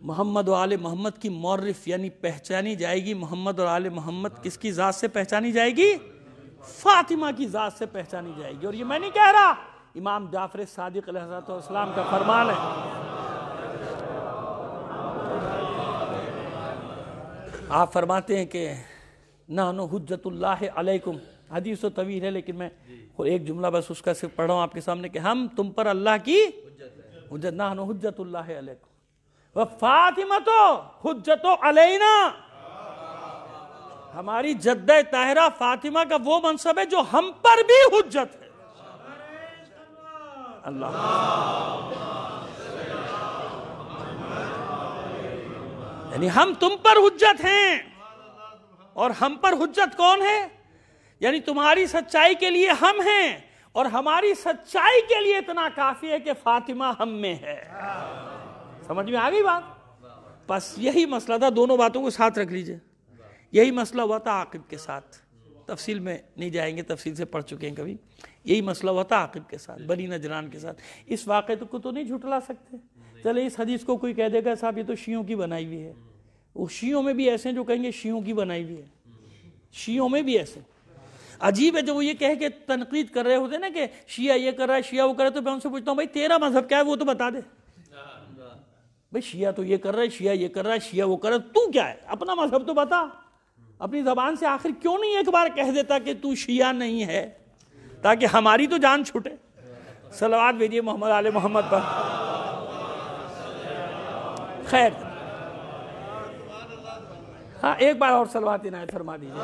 محمد و آل محمد کی معرف یعنی پہچانی جائے گی. محمد اور آل محمد کس کی ذات سے پہچانی جائے گی؟ فاطمہ کی ذات سے پہچانی جائے گی. اور یہ میں نہیں کہہ رہا، امام جعفر صادق علیہ السلام کا فرمان ہے. آپ فرماتے ہیں کہ نحن حجت اللہ علیکم. حدیث و طویل ہے لیکن میں ایک جملہ بس اس کا صرف پڑھ رہا ہوں آپ کے سامنے کہ ہم تم پر اللہ کی حجت. نحن حجت اللہ علیکم وفاطمہ تو حجت علینا. ہماری جدہ طاہرہ فاطمہ کا وہ منصب ہے جو ہم پر بھی حجت ہے. اللہ یعنی ہم تم پر حجت ہیں، اور ہم پر حجت کون ہے؟ یعنی تمہاری سچائی کے لیے ہم ہیں، اور ہماری سچائی کے لیے اتنا کافی ہے کہ فاطمہ ہم میں ہے. سمجھ میں آ گئی بات؟ بس یہی مسئلہ تھا، دونوں باتوں کو ساتھ رکھ لیجئے. یہی مسئلہ ہوا تھا عاقب کے ساتھ، تفصیل میں نہیں جائیں گے، تفصیل سے پڑھ چکے ہیں کبھی. یہی مسئلہ ہوا تھا عاقب کے ساتھ، بنی نجران کے ساتھ. اس واقعے کو تو نہیں جھٹلا سکتے. چلے اس حدیث کو کوئی کہہ دے گا صاحب یہ تو شیعوں کی بنائی ہوئی ہے. وہ شیعوں میں بھی ایسے ہیں جو کہیں گے شیعوں کی بنائی ہوئی ہے. شیعوں میں بھی ایسے. عجیب ہے جو وہ یہ کہہ کے تنقید کر رہے ہوتے ہیں نا کہ شیعہ یہ کر رہا ہے شیعہ وہ کر رہا ہے، تو میں ان سے پوچھتا ہوں بھائی تیرا مذہب کیا ہے وہ تو بتا دے. بھائی شیعہ تو یہ کر رہا ہے، شیعہ یہ کر رہا ہے، شیعہ وہ کر رہا ہے، تو کیا ہے؟ اپنا مذہب تو بتا. اپنی زبان سے آخر کیوں نہیں ایک بار کہہ دیتا کہ تو شیعہ نہیں ہے، تاکہ ہماری تو جان چھوٹے. صلوات بھیجیے محمد آل محمد پر. خیر ہاں ایک بار اور صلوات عنایت فرما دیجیے.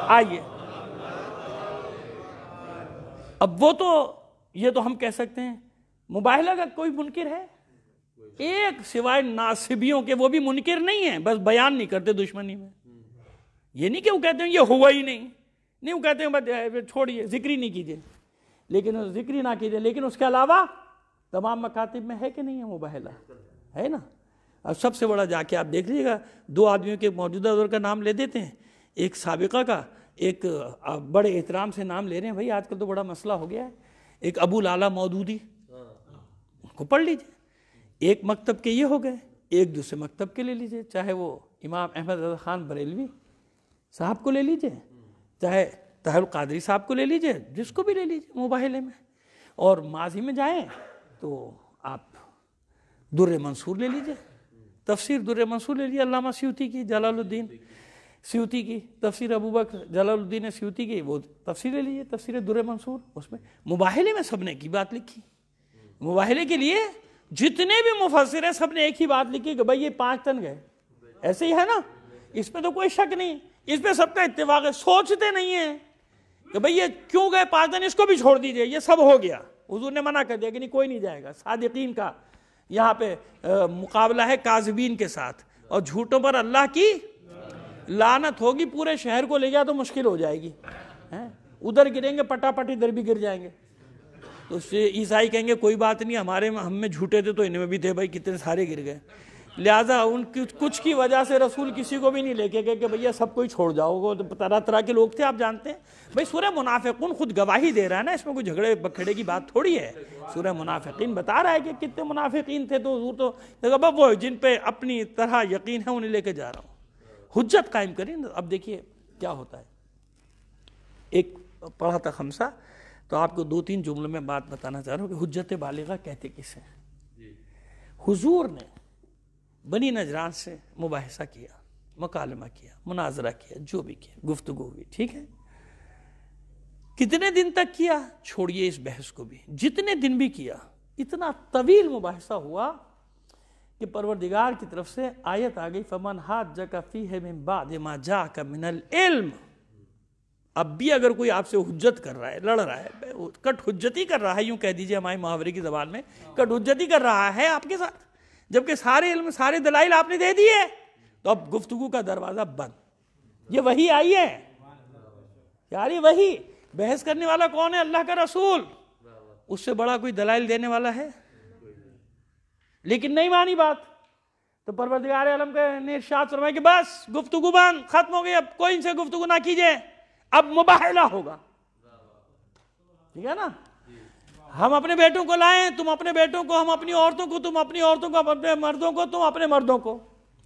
آئیے اب وہ تو یہ تو ہم کہہ سکتے ہیں مباہلہ کا کوئی منکر ہے ایک سوائے ناصبیوں کے، وہ بھی منکر نہیں ہے، بس بیان نہیں کرتے دشمنی میں. یہ نہیں کہ وہ کہتے ہیں یہ ہوا ہی نہیں، وہ کہتے ہیں چھوڑیے ذکر ہی نہیں کیجیے، لیکن ذکر ہی نہ کیجیے، لیکن اس کے علاوہ تمام مکاتب میں ہے کہ نہیں ہے مباہلہ؟ ہے نا. اب سب سے بڑا جا کے آپ دیکھ لیجیے گا، دو آدمیوں کے موجودہ دور کا نام لے دیتے ہیں، ایک سابقہ کا، ایک بڑے احترام سے نام لے رہے ہیں. بھائی آج کل تو بڑا مسئلہ ہو گیا ہے. ایک ابو لالا مودودی، ان کو پڑھ لیجیے. ایک مکتب کے یہ ہو گئے، ایک دوسرے مکتب کے لے لیجیے، چاہے وہ امام احمد رضا خان بریلوی صاحب کو لے لیجیے، چاہے طاہر القادری صاحب کو لے لیجیے، جس کو بھی لے لیجیے مباہلے میں. اور ماضی میں جائیں تو آپ در منصور لے لیجیے، تفسیر در منصور لے لیجیے علامہ سیوطی کی، جلال الدین سیوطی کی تفسیر، ابو بکر جلال الدین سیوطی کی وہ تفسیر لے لیجیے، تفسیر در منصور. اس میں مباہلے میں سب نے ایک ہی بات لکھی. مباہلے کے لیے جتنے بھی مفسر ہیں سب نے ایک ہی بات لکھی کہ بھائی یہ 5 ٹن گئے. ایسے ہی ہے نا، اس پہ تو کوئی شک نہیں، اس پہ سب کا اتفاق ہے. سوچتے نہیں ہیں کہ بھئی یہ کیوں گئے 5 ٹن، اس کو بھی چھوڑ دیجئے، یہ سب ہو گیا. حضور نے منع کر دیا کہ نہیں کوئی نہیں جائے گا. صادقین کا یہاں پہ مقابلہ ہے کاذبین کے ساتھ، اور جھوٹوں پر اللہ کی لعنت ہوگی. پورے شہر کو لے جائے تو مشکل ہو جائے گی. ادھر گریں گے پٹا پٹی ادھر بھی گر جائیں گے. تو عیسائی کہیں گے کوئی بات نہیں، ہم میں جھوٹے تھے تو ان میں بھی تھے، بھائی کتنے سارے گر گئے. لہٰذا ان کی کچھ کی وجہ سے رسول کسی کو بھی نہیں لے کے گئے کہ بھئی سب کو ہی چھوڑ جاؤ. وہ طرح طرح کے لوگ تھے آپ جانتے ہیں. بھئی سورہ منافقون خود گواہی دے رہا ہے نا، اس میں کوئی جھگڑے بکھڑے کی بات تھوڑی ہے. سورہ منافقین بتا رہا ہے کہ کتنے منافقین تھے. تو حضور تو وہ جن پہ اپنی طرح یقین ہے انہیں لے کے جا رہا ہوں. حجت قائم کریں. اب دیکھیے کیا ہوتا ہے. ایک پڑھا تھا خمسہ، تو آپ کو 2-3 جملوں میں بات بتانا چاہ رہا ہوں کہ حجت بالغہ کہتے کس ہیں. حضور نے بنی نجران سے مباحثہ کیا، مکالمہ کیا، مناظرہ کیا، جو بھی کیا، گفتگو ہوئی، ٹھیک ہے. کتنے دن تک کیا؟ چھوڑیے اس بحث کو بھی، جتنے دن بھی کیا، اتنا طویل مباحثہ ہوا کہ پروردگار کی طرف سے آیت آ گئی فمن حاجک فیہ من بعد ما جاءک من العلم. اب بھی اگر کوئی آپ سے حجت کر رہا ہے، لڑ رہا ہے، کٹ حجتی کر رہا ہے، یوں کہہ دیجئے ہماری محاورے کی زبان میں، کٹ حجتی کر رہا ہے آپ کے ساتھ، جبکہ سارے علم سارے دلائل آپ نے دے دیے، تو اب گفتگو کا دروازہ بند. یہ وحی آئی ہے یار، یہ وحی. بحث کرنے والا کون ہے؟ اللہ کا رسول. اس سے بڑا کوئی دلائل دینے والا ہے؟ لیکن نہیں مانی بات. تو پروردگار عالم نے ارشاد فرمایا کہ بس گفتگو بند، ختم ہو گئی، اب کوئی ان سے گفتگو نہ کیجئے، اب مباہلہ ہوگا. ٹھیک ہے نا. ہم اپنے بیٹوں کو لائیں، تم اپنے بیٹوں کو، ہم اپنی عورتوں کو، تم اپنی عورتوں کو، اپنے مردوں کو، تم اپنے مردوں کو.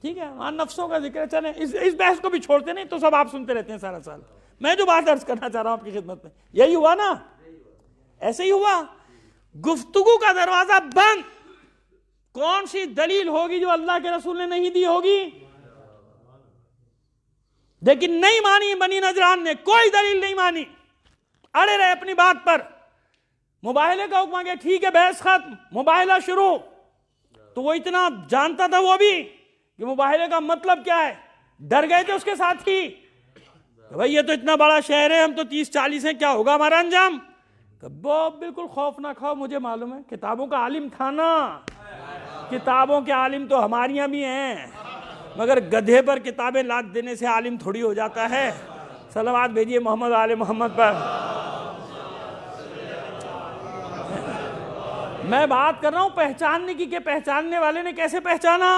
ٹھیک ہے. وہاں نفسوں کا ذکر ہے. چلیں اس بحث کو بھی چھوڑتے نہیں تو سب آپ سنتے رہتے ہیں سارا سال. میں جو بات عرض کرنا چاہ رہا ہوں آپ کی خدمت میں، یہی ہوا نا، ایسے ہی ہوا. گفتگو کا دروازہ بند. کون سی دلیل ہوگی جو اللہ کے رسول نے نہیں دی ہوگی؟ لیکن نہیں مانی بنی نجران نے، کوئی دلیل نہیں مانی، اڑے رہے اپنی بات پر. مباہلے کا حکم آگیا، ٹھیک ہے بحث ختم، مباہلہ شروع. تو وہ اتنا جانتا تھا وہ بھی کہ مباہلے کا مطلب کیا ہے. ڈر گئے تھے اس کے ساتھی کہ بھائی یہ تو اتنا بڑا شہر ہے، ہم تو 30-40 ہیں، کیا ہوگا ہمارا انجام؟ وہ بالکل خوف نہ کھاؤ، مجھے معلوم ہے کتابوں کا عالم تھا نا، کتابوں کے عالم تو ہماریاں بھی ہیں، مگر گدھے پر کتابیں لاد دینے سے عالم تھوڑی ہو جاتا ہے۔ صلوات بھیجیے محمد آل محمد پر۔ میں بات کر رہا ہوں پہچاننے کی، کہ پہچاننے والے نے کیسے پہچانا،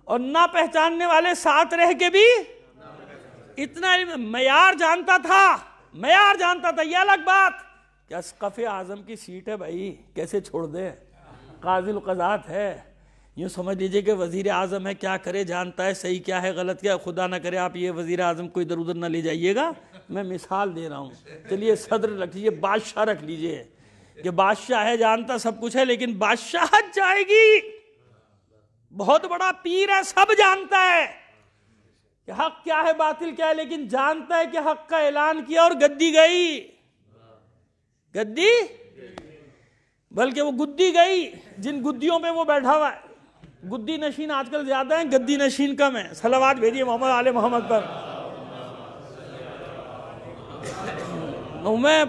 اور نہ پہچاننے والے ساتھ رہ کے بھی اتنا معیار جانتا تھا، معیار جانتا تھا، یہ الگ بات کہ اسقف اعظم کی سیٹ ہے بھائی، کیسے چھوڑ دے، قاضی القضات ہے، یوں سمجھ لیجئے کہ وزیر اعظم ہے، کیا کرے جانتا ہے، صحیح کیا ہے غلط کیا، خدا نہ کرے آپ یہ وزیر اعظم کو ادھر ادھر نہ لے جائیے گا، میں مثال دے رہا ہوں، چلیے صدر رکھ لیجئے، بادشاہ رکھ لیجئے، کہ بادشاہ ہے، جانتا سب کچھ ہے، لیکن بادشاہت جائے گی، بہت بڑا پیر ہے، سب جانتا ہے کہ حق کیا ہے باطل کیا ہے، لیکن جانتا ہے کہ حق کا اعلان کیا اور گدی گئی، گدی بلکہ وہ گدی گئی، جن گدیوں پہ وہ بیٹھا ہوا ہے، گدی نشین آج کل زیادہ ہیں، گدی نشین کم ہیں۔ صلوات بھیجیے محمد آل محمد پر۔ میں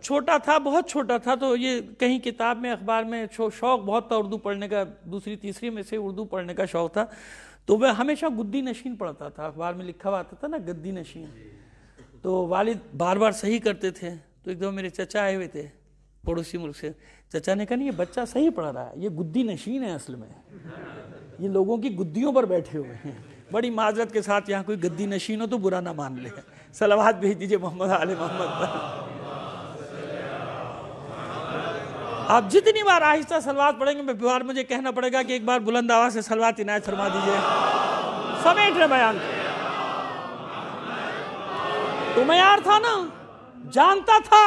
چھوٹا تھا، بہت چھوٹا تھا، تو یہ کہیں کتاب میں اخبار میں شوق بہت تھا اردو پڑھنے کا، دوسری تیسری میں سے اردو پڑھنے کا شوق تھا، تو میں ہمیشہ گدی نشین پڑھتا تھا، اخبار میں لکھا ہوا آتا تھا نا گدی نشین، تو والد بار بار صحیح کرتے تھے، تو ایک دو میرے چچا آئے ہوئے تھے پڑوسی ملک سے، چچا نے کہا نہیں یہ بچہ صحیح پڑھ رہا ہے، یہ گدی نشین ہے اصل میں، یہ لوگوں کی گدیوں پر بیٹھے ہوئے ہیں، بڑی معذرت کے ساتھ یہاں کوئی گدی نشین ہو تو برا نہ مان لے۔ صلوات بھیج دیجئے محمد آل محمد پر۔ آپ جتنی بار آہستہ صلوات پڑھیں گے بار مجھے کہنا پڑے گا کہ ایک بار بلند آواز سے صلوات عنایت فرما دیجئے، سمیٹ رہے بیان کو۔ تو معیار تھا نا، جانتا تھا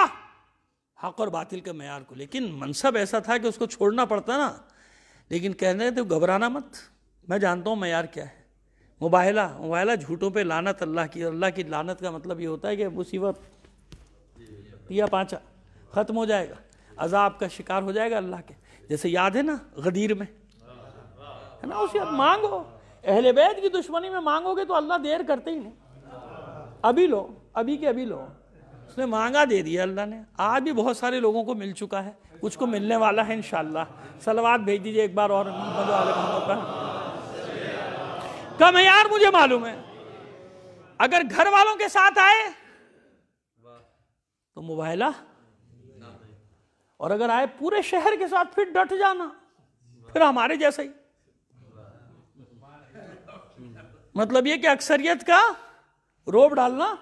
حق اور باطل کے معیار کو، لیکن منصب ایسا تھا کہ اس کو چھوڑنا پڑتا نا، لیکن کہنے تو گھبرانا مت، میں جانتا ہوں معیار کیا ہے۔ مباہلہ جھوٹوں پہ لعنت اللہ کی، اور اللہ کی لعنت کا مطلب یہ ہوتا ہے کہ مصیبت پیا پانچا ختم ہو جائے گا، عذاب کا شکار ہو جائے گا اللہ کے، جیسے یاد ہے نا غدیر میں ہے نا، اسی وقت مانگو، اہل بیت کی دشمنی میں مانگو گے تو اللہ دیر کرتے ہی نہیں، ابھی لو، ابھی کے ابھی لو، اس نے مانگا دے دیا اللہ نے، آج بھی بہت سارے لوگوں کو مل چکا ہے، کچھ کو ملنے والا ہے انشاءاللہ۔ صلوات بھیج دیجئے ایک بار اور محمد آل محمد پر۔ کا معیار مجھے معلوم ہے، اگر گھر والوں کے ساتھ آئے تو مباہلہ، اور اگر آئے پورے شہر کے ساتھ پھر ڈٹ جانا، پھر ہمارے جیسا ہی، مطلب یہ کہ اکثریت کا روب ڈالنا،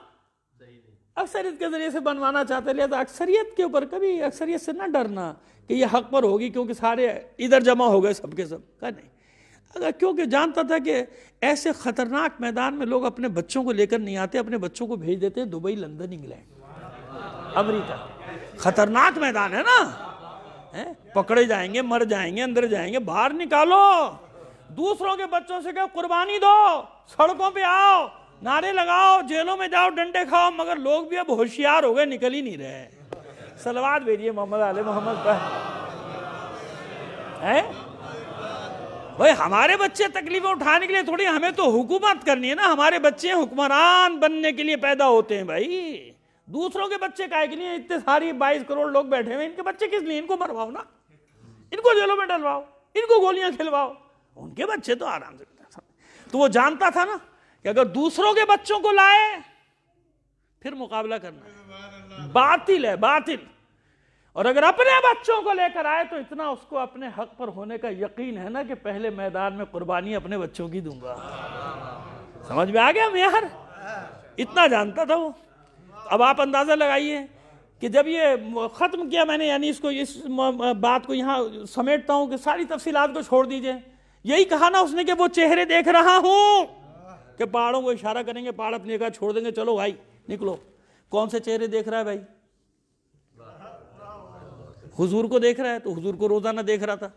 اکثریت کے ذریعے سے بنوانا چاہتے، لہذا اکثریت کے اوپر کبھی اکثریت سے نہ ڈرنا کہ یہ حق پر ہوگی کیونکہ سارے ادھر جمع ہو گئے سب کے سب، کہ نہیں، اگر کیونکہ جانتا تھا کہ ایسے خطرناک میدان میں لوگ اپنے بچوں کو لے کر نہیں آتے، اپنے بچوں کو بھیج دیتے دبئی، لندن، انگلینڈ، امریکہ، خطرناک میدان ہے نا، پکڑے جائیں گے، مر جائیں گے، اندر جائیں گے، باہر نکالو، دوسروں کے بچوں سے کہو قربانی دو، سڑکوں پہ آؤ، نعرے لگاؤ، جیلوں میں جاؤ، ڈنڈے کھاؤ، مگر لوگ بھی اب ہوشیار ہو گئے، نکل ہی نہیں رہے۔ صلوات بھیجیے محمد آل محمد پر۔ بھائی ہمارے بچے تکلیفیں اٹھانے کے لیے تھوڑی، ہمیں تو حکومت کرنی ہے نا، ہمارے بچے حکمران بننے کے لیے پیدا ہوتے ہیں بھائی، دوسروں کے بچے کائے کے لیے، اتنے ساری 22 کروڑ لوگ بیٹھے ہوئے، ان کے بچے کس لیے، ان کو مرواؤ نا، ان کو جیلوں میں ڈلواؤ، ان کو گولیاں کھلواؤ، ان کے بچے تو آرام سے۔ تو وہ جانتا تھا نا کہ اگر دوسروں کے بچوں کو لائے پھر مقابلہ کرنا ہے، باطل ہے باطل، اور اگر اپنے بچوں کو لے کر آئے تو اتنا اس کو اپنے حق پر ہونے کا یقین ہے نا کہ پہلے میدان میں قربانی اپنے بچوں کی دوں گا۔ سمجھ میں آ گیا معیار، اتنا جانتا تھا وہ۔ اب آپ اندازہ لگائیے کہ جب یہ ختم کیا میں نے، یعنی اس بات کو یہاں سمیٹتا ہوں کہ ساری تفصیلات کو چھوڑ دیجئے، یہی کہا نا اس نے کہ وہ چہرے دیکھ رہا ہوں، کہ پہاڑوں کو اشارہ کریں گے، پہاڑ اپنی جگہ چھوڑ دیں گے، چلو بھائی نکلو۔ کون سے چہرے دیکھ رہا ہے بھائی؟ حضور کو دیکھ رہا ہے تو حضور کو روزانہ دیکھ رہا تھا،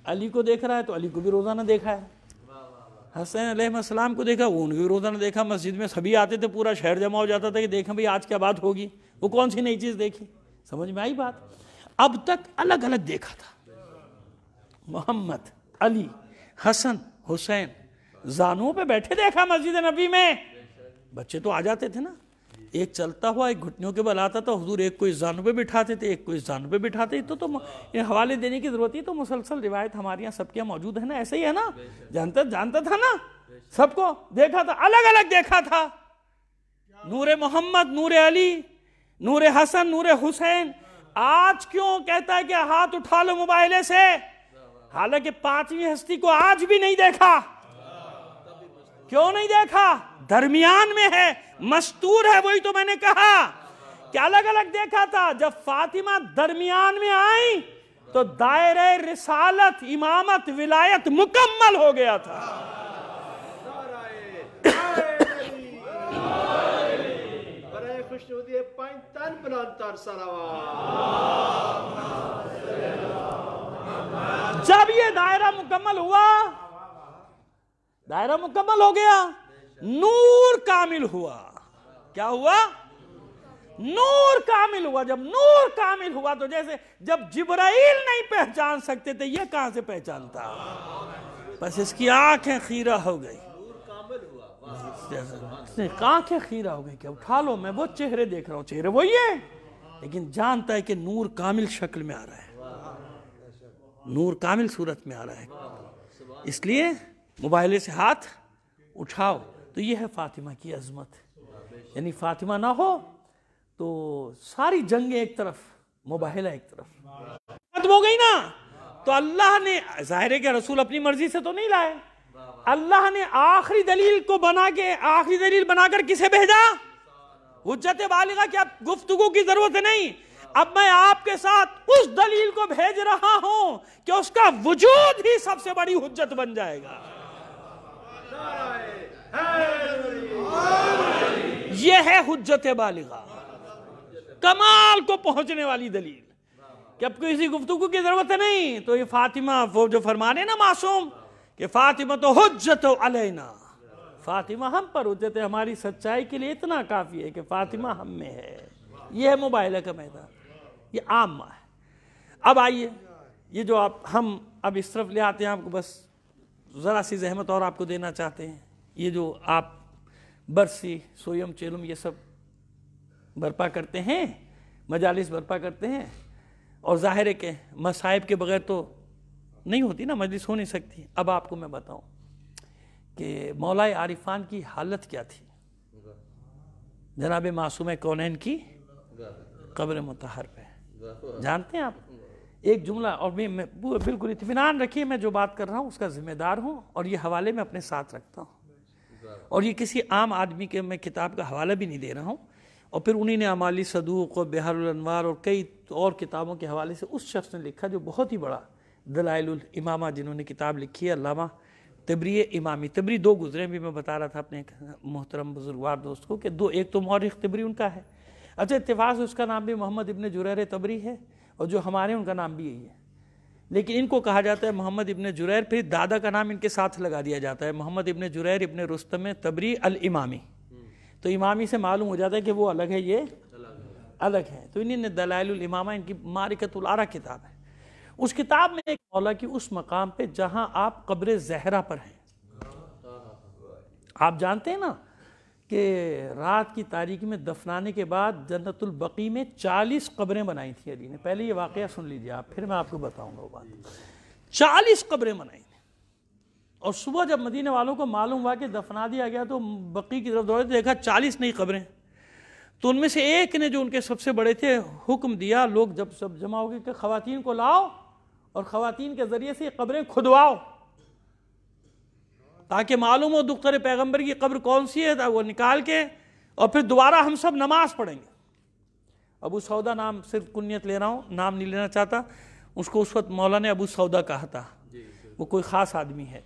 علی کو دیکھ رہا ہے تو علی کو بھی روزانہ دیکھا ہے، حسین علیہ السلام کو دیکھا، وہ ان کو بھی روزانہ دیکھا، مسجد میں سبھی آتے تھے، پورا شہر جمع ہو جاتا تھا کہ دیکھیں بھئی آج کیا بات ہوگی، وہ کون سی نئی چیز دیکھی، سمجھ میں آئی بات؟ اب تک الگ الگ دیکھا تھا، محمد، علی، حسن، حسین، زانوں پہ بیٹھے دیکھا مسجد نبی میں. بچے تو آ جاتے تھے نا, ایک چلتا ہوا ایک گھٹنوں کے بل آتا تھا, حضور ایک کو اس زانوں پہ بٹھاتے تھے, ایک کو اس زانوں پہ بٹھاتے. تو حوالے دینے کی ضرورت ہی, تو مسلسل روایت ہمارے یہاں سب کے یہاں موجود ہے نا, ایسے ہی ہے نا, جانتا تھا نا, سب کو دیکھا تھا, الگ الگ دیکھا تھا. نور محمد, نور علی, نور حسن, نور حسین. آج کیوں کہتا ہے کہ ہاتھ اٹھا لو موبائلے سے, حالانکہ پانچویں ہستی کو آج بھی نہیں دیکھا. کیوں نہیں دیکھا؟ درمیان میں ہے, مستور ہے. وہی تو میں نے کہا کہ الگ الگ دیکھا تھا. جب فاطمہ درمیان میں آئی تو دائرہ رسالت, امامت, ولایت مکمل ہو گیا تھا. برای خوشنودی پنجتن بلندتر صلوات. جب یہ دائرہ مکمل ہوا, دائرہ مکمل ہو گیا, نور کامل ہوا. کیا ہوا؟ نور کامل ہوا. جب نور کامل ہوا تو جیسے جب جبرائیل نہیں پہچان سکتے تھے, یہ کہاں سے پہچانتا؟ بس اس کی آنکھیں خیرہ ہو گئی. آنکھیں خیرہ ہو گئی کہ اٹھا لو, میں وہ چہرے دیکھ رہا ہوں, چہرے وہی ہے, لیکن جانتا ہے کہ نور کامل شکل میں آ رہا ہے, نور کامل صورت میں آ رہا ہے. اس لیے موبائلے سے ہاتھ اٹھاؤ. تو یہ ہے فاطمہ کی عظمت. یعنی فاطمہ نہ ہو تو ساری جنگیں ایک طرف, مباہلہ ایک طرف. ختم ہو گئی نا. تو اللہ نے, ظاہر ہے کہ رسول اپنی مرضی سے تو نہیں لائے, اللہ نے آخری دلیل کو بنا کے, آخری دلیل بنا کر کسے بھیجا؟ حجت بالغہ. کہ اب گفتگو کی ضرورت نہیں, اب میں آپ کے ساتھ اس دلیل کو بھیج رہا ہوں کہ اس کا وجود ہی سب سے بڑی حجت بن جائے گا. یہ ہے حجت بالغہ, کمال کو پہنچنے والی دلیل, کہ اب کسی گفتگو کی ضرورت نہیں. تو یہ فاطمہ, وہ جو فرمانے نا معصوم کہ فاطمہ تو حجت علینا, فاطمہ ہم پر حجت ہے, ہماری سچائی کے لیے اتنا کافی ہے کہ فاطمہ ہم میں ہے. یہ ہے مباہلہ کا میدان, یہ عام ہے. اب آئیے, یہ جو ہم اب اس طرف لے آتے ہیں, آپ کو بس ذرا سی زحمت اور آپ کو دینا چاہتے ہیں. یہ جو آپ برسی, سویم, چیلم, یہ سب برپا کرتے ہیں, مجالس برپا کرتے ہیں, اور ظاہر ہے کہ مصائب کے بغیر تو نہیں ہوتی نا, مجلس ہو نہیں سکتی. اب آپ کو میں بتاؤں کہ مولا عارفان کی حالت کیا تھی جناب معصوم کونین کی قبر مطہر پہ. جانتے ہیں آپ ایک جملہ, اور میں بالکل اطمینان رکھیے, میں جو بات کر رہا ہوں اس کا ذمہ دار ہوں, اور یہ حوالے میں اپنے ساتھ رکھتا ہوں, اور یہ کسی عام آدمی کے میں کتاب کا حوالہ بھی نہیں دے رہا ہوں. اور پھر انہی نے اعمال صدوق اور بحار الانوار اور کئی اور کتابوں کے حوالے سے اس شخص نے لکھا جو بہت ہی بڑا, دلائل الامامہ جنہوں نے کتاب لکھی ہے, علامہ تبری امامی. تبری دو گزرے بھی, میں بتا رہا تھا اپنے محترم بزرگوار دوست کو کہ دو, ایک تو مورخ تبری ان کا ہے. اچھا اتفاق سے اس کا نام بھی محمد ابن جریر تبری ہے, اور جو ہمارے ان کا نام بھی یہی ہے, لیکن ان کو کہا جاتا ہے محمد ابن جریر. پھر دادا کا نام ان کے ساتھ لگا دیا جاتا ہے, محمد ابن جریر ابن رستم تبری الامامی. تو امامی سے معلوم ہو جاتا ہے کہ وہ الگ ہے, یہ الگ ہے. تو انہوں نے دلائل الامامہ, ان کی معرکۃ الآراء کتاب ہے. اس کتاب میں ایک مولا کی اس مقام پہ جہاں آپ قبر زہرا پر ہیں, آپ جانتے ہیں نا کہ رات کی تاریکی میں دفنانے کے بعد جنت البقیع میں 40 قبریں بنائی تھی علی نے. پہلے یہ واقعہ سن لیجئے آپ, پھر میں آپ کو بتاؤں گا وہ بات. 40 قبریں بنائی تھیں, اور صبح جب مدینے والوں کو معلوم ہوا کہ دفنا دیا گیا تو بقیع کی طرف دوڑے, دیکھا 40 نئی قبریں. تو ان میں سے ایک نے, جو ان کے سب سے بڑے تھے, حکم دیا, لوگ جب سب جمع ہو گئے, کہ خواتین کو لاؤ اور خواتین کے ذریعے سے یہ قبریں کھدواؤ, تاکہ معلوم ہو دختر پیغمبر کی قبر کون سی ہے, وہ نکال کے, اور پھر دوبارہ ہم سب نماز پڑھیں گے. ابو سودا نام, صرف کنیت لے رہا ہوں, نام نہیں لینا چاہتا, اس کو اس وقت مولا نے ابو سودا کہا تھا, وہ کوئی خاص آدمی ہے.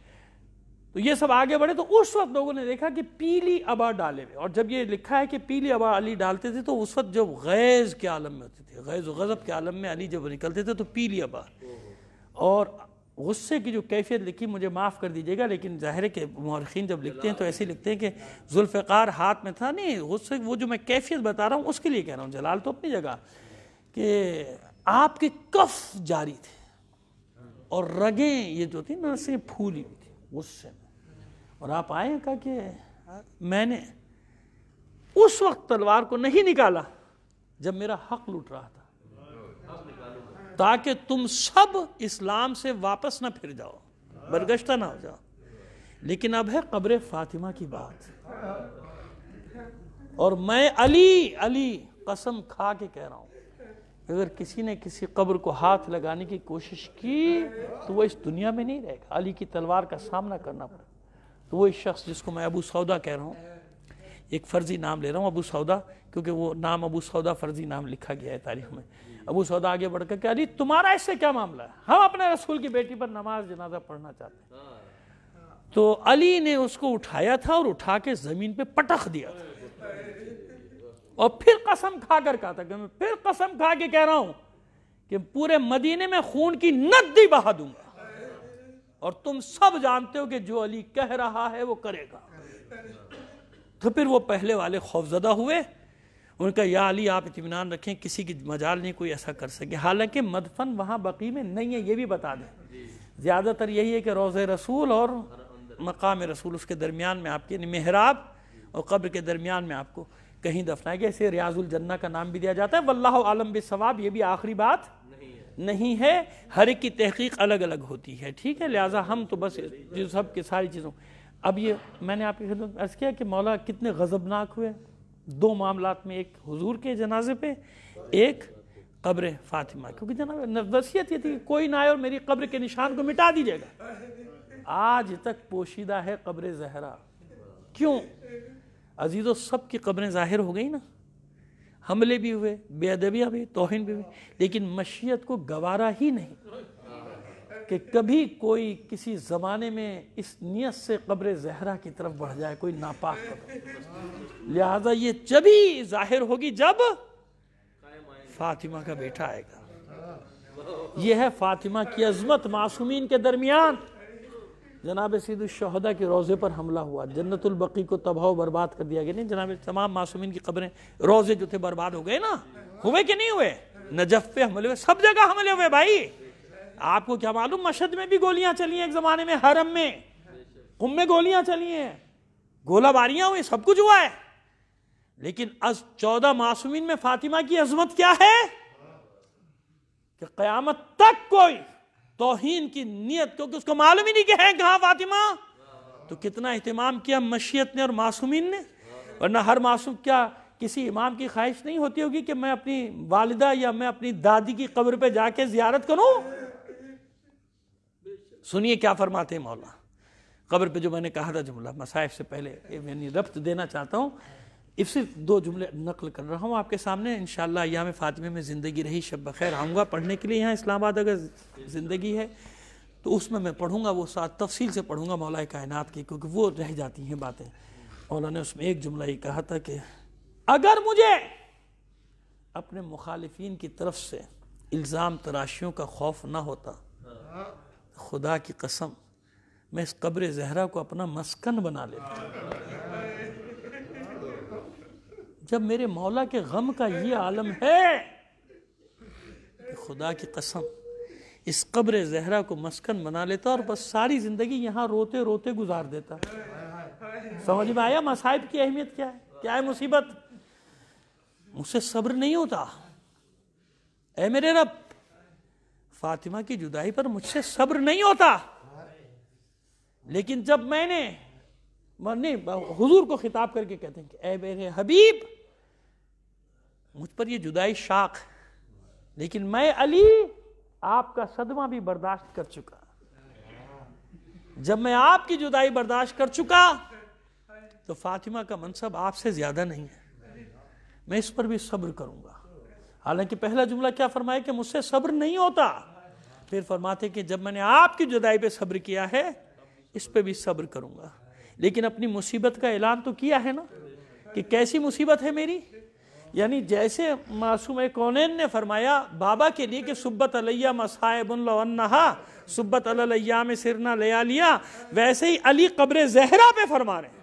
تو یہ سب آگے بڑھے, تو اس وقت لوگوں نے دیکھا کہ پیلی ابا ڈالے ہوئے, اور جب یہ لکھا ہے کہ پیلی ابا علی ڈالتے تھے تو اس وقت جب غیظ کے عالم میں ہوتے تھے, غیظ و غضب کے عالم میں علی جب نکلتے تھے تو پیلی ابا. اور غصے کی جو کیفیت لکھی, مجھے معاف کر دیجیے گا, لیکن ظاہر ہے کہ مورخین جب لکھتے ہیں تو ایسے لکھتے ہیں کہ ذوالفقار ہاتھ میں تھا. نہیں, غصے, وہ جو میں کیفیت بتا رہا ہوں اس کے لیے کہہ رہا ہوں, جلال تو اپنی جگہ, کہ آپ کے کف جاری تھے اور رگیں یہ جو تھی نا سے پھولی ہوئی تھی غصے میں, اور آپ آئے کہا کہ میں نے اس وقت تلوار کو نہیں نکالا جب میرا حق لوٹ رہا تھا، تاکہ تم سب اسلام سے واپس نہ پھر جاؤ، برگشتہ نہ ہو جاؤ. لیکن اب ہے قبر فاطمہ کی بات، اور میں علی قسم کھا کے کہہ رہا ہوں، اگر کسی نے کسی قبر کو ہاتھ لگانے کی کوشش کی تو وہ اس دنیا میں نہیں رہے گا، علی کی تلوار کا سامنا کرنا پڑے. تو وہ شخص جس کو میں ابو سودا کہہ رہا ہوں، ایک فرضی نام لے رہا ہوں ابو سودا، کیونکہ وہ نام ابو سودا فرضی نام لکھا گیا ہے تاریخ میں. ابو سودا آگے بڑھ کر کہ علی تمہارا اس سے کیا معاملہ ہے، ہم اپنے رسول کی بیٹی پر نماز جنازہ پڑھنا چاہتے ہیں. تو علی نے اس کو اٹھایا تھا اور اٹھا کے زمین پہ پٹخ دیا تھا، اور پھر قسم کھا کر کہا تھا کہ میں پھر قسم کھا کے کہہ رہا ہوں کہ پورے مدینے میں خون کی ندی بہا دوں گا، اور تم سب جانتے ہو کہ جو علی کہہ رہا ہے وہ کرے گا. تو پھر وہ پہلے والے خوفزدہ ہوئے، ان کا یا علی آپ اطمینان رکھیں کسی کی مجال نہیں کوئی ایسا کر سکے. حالانکہ مدفن وہاں بقیع میں نہیں ہے، یہ بھی بتا دیں. زیادہ تر یہی ہے کہ روضہ رسول اور مقام رسول اس کے درمیان میں آپ کے محراب اور قبر کے درمیان میں آپ کو کہیں دفنائے گیا. اسے ریاض الجنہ کا نام بھی دیا جاتا ہے. واللہ عالم بالصواب، یہ بھی آخری بات نہیں ہے، ہر ایک کی تحقیق الگ الگ ہوتی ہے. ٹھیک ہے، لہٰذا ہم تو بس جو سب کی ساری چیزوں. اب یہ میں نے آپ کی خدمت میں عرض کیا کہ مولا کتنے غضبناک ہوئے دو معاملات میں، ایک حضور کے جنازے پہ، ایک قبر فاطمہ. کیونکہ جناب وصیت یہ تھی کہ کوئی نہ آئے اور میری قبر کے نشان کو مٹا دیجیے گا. آج تک پوشیدہ ہے قبر زہرا. کیوں عزیزو؟ سب کی قبریں ظاہر ہو گئی نا، حملے بھی ہوئے، بے ادبیاں بھی، توہین بھی ہوئی، لیکن مشیت کو گوارا ہی نہیں کہ کبھی کوئی کسی زمانے میں اس نیت سے قبر زہرا کی طرف بڑھ جائے، کوئی ناپاک قبر. لہذا یہ جبھی ظاہر ہوگی جب فاطمہ کا بیٹا آئے گا. یہ ہے فاطمہ کی عظمت. معصومین کے درمیان جناب سید الشہداء کے روضے پر حملہ ہوا، جنت البقیع کو تباہ و برباد کر دیا گیا. نہیں جناب، تمام معصومین کی قبریں، روضے جو تھے برباد ہو گئے نا. ہوئے کہ نہیں ہوئے؟ نجف پہ حملے ہوئے، سب جگہ حملے ہوئے بھائی. آپ کو کیا معلوم، مشہد میں بھی گولیاں چلی ہیں ایک زمانے میں، حرم میں، قم میں گولیاں چلی ہیں، گولہ باریاں ہوئی، سب کچھ ہوا ہے. لیکن از 14 معصومین میں فاطمہ کی عظمت کیا ہے کہ قیامت تک کوئی توہین کی نیت، کیونکہ اس کو معلوم ہی نہیں کہ ہے کہاں فاطمہ. تو کتنا اہتمام کیا مشیت نے اور معصومین نے. ورنہ ہر معصوم، کیا کسی امام کی خواہش نہیں ہوتی ہوگی کہ میں اپنی والدہ یا میں اپنی دادی کی قبر پہ جا کے زیارت کروں؟ سنیے کیا فرماتے ہیں مولا. قبر پہ جو میں نے کہا تھا جملہ مصائف سے پہلے میں ربط دینا چاہتا ہوں، اس سے 2 جملے نقل کر رہا ہوں آپ کے سامنے. انشاءاللہ ایام فاطمہ میں زندگی رہی، شب بخیر آؤں گا پڑھنے کے لیے یہاں اسلام آباد، اگر زندگی ہے تو اس میں پڑھوں گا، وہ ساتھ تفصیل سے پڑھوں گا مولا کائنات کی، کیونکہ وہ رہ جاتی ہیں باتیں. مولا نے اس میں ایک جملہ ہی کہا تھا کہ اگر مجھے اپنے مخالفین کی طرف سے الزام تراشیوں کا خوف نہ ہوتا، خدا کی قسم میں اس قبر زہرا کو اپنا مسکن بنا لیتا. جب میرے مولا کے غم کا یہ عالم ہے کہ خدا کی قسم اس قبر زہرا کو مسکن بنا لیتا اور بس ساری زندگی یہاں روتے روتے گزار دیتا. سمجھ میں آیا مصائب کی اہمیت کیا ہے؟ کیا ہے مصیبت؟ مجھ سے صبر نہیں ہوتا اے میرے رب، فاطمہ کی جدائی پر مجھ سے صبر نہیں ہوتا. لیکن جب میں نے حضور کو خطاب کر کے کہتے ہیں کہ اے میرے حبیب، مجھ پر یہ جدائی شاق، لیکن میں علی آپ کا صدمہ بھی برداشت کر چکا. جب میں آپ کی جدائی برداشت کر چکا تو فاطمہ کا منصب آپ سے زیادہ نہیں ہے، میں اس پر بھی صبر کروں گا. حالانکہ پہلا جملہ کیا فرمایا کہ مجھ سے صبر نہیں ہوتا، پھر فرماتے کہ جب میں نے آپ کی جدائی پہ صبر کیا ہے اس پہ بھی صبر کروں گا. لیکن اپنی مصیبت کا اعلان تو کیا ہے نا کہ کیسی مصیبت ہے میری. یعنی جیسے معصوم کونین نے فرمایا بابا کے لیے کہ سبت علیہ مصائب لو انہا سبت علی الایام سرنا لیالیا، ویسے ہی علی قبر زہرا پہ فرما رہے ہیں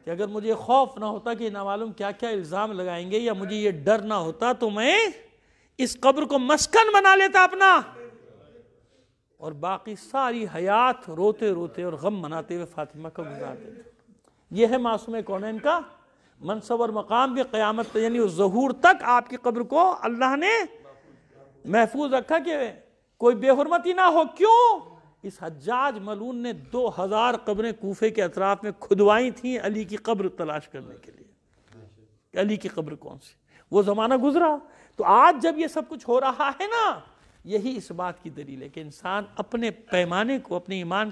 کہ اگر مجھے خوف نہ ہوتا کہ نہ معلوم کیا کیا الزام لگائیں گے، یا مجھے یہ ڈر نہ ہوتا تو میں اس قبر کو مسکن بنا لیتا اپنا. اور باقی ساری حیات روتے روتے اور غم مناتے ہوئے فاطمہ کا گزارتے تھے۔ یہ ہے معصوم کونین کا منصب اور مقام بھی قیامت، یعنی اس ظہور تک آپ کی قبر کو اللہ نے محفوظ رکھا کہ کوئی بے حرمتی نہ ہو۔ کیوں؟ اس حجاج ملعون نے 2000 قبریں کوفے کے اطراف میں کھدوائی تھیں علی کی قبر تلاش کرنے کے لیے کہ علی کی قبر کون سی۔ وہ زمانہ گزرا، تو آج جب یہ سب کچھ ہو رہا ہے نا، یہی اس بات کی دلیل ہے کہ انسان اپنے پیمانے کو، اپنے ایمان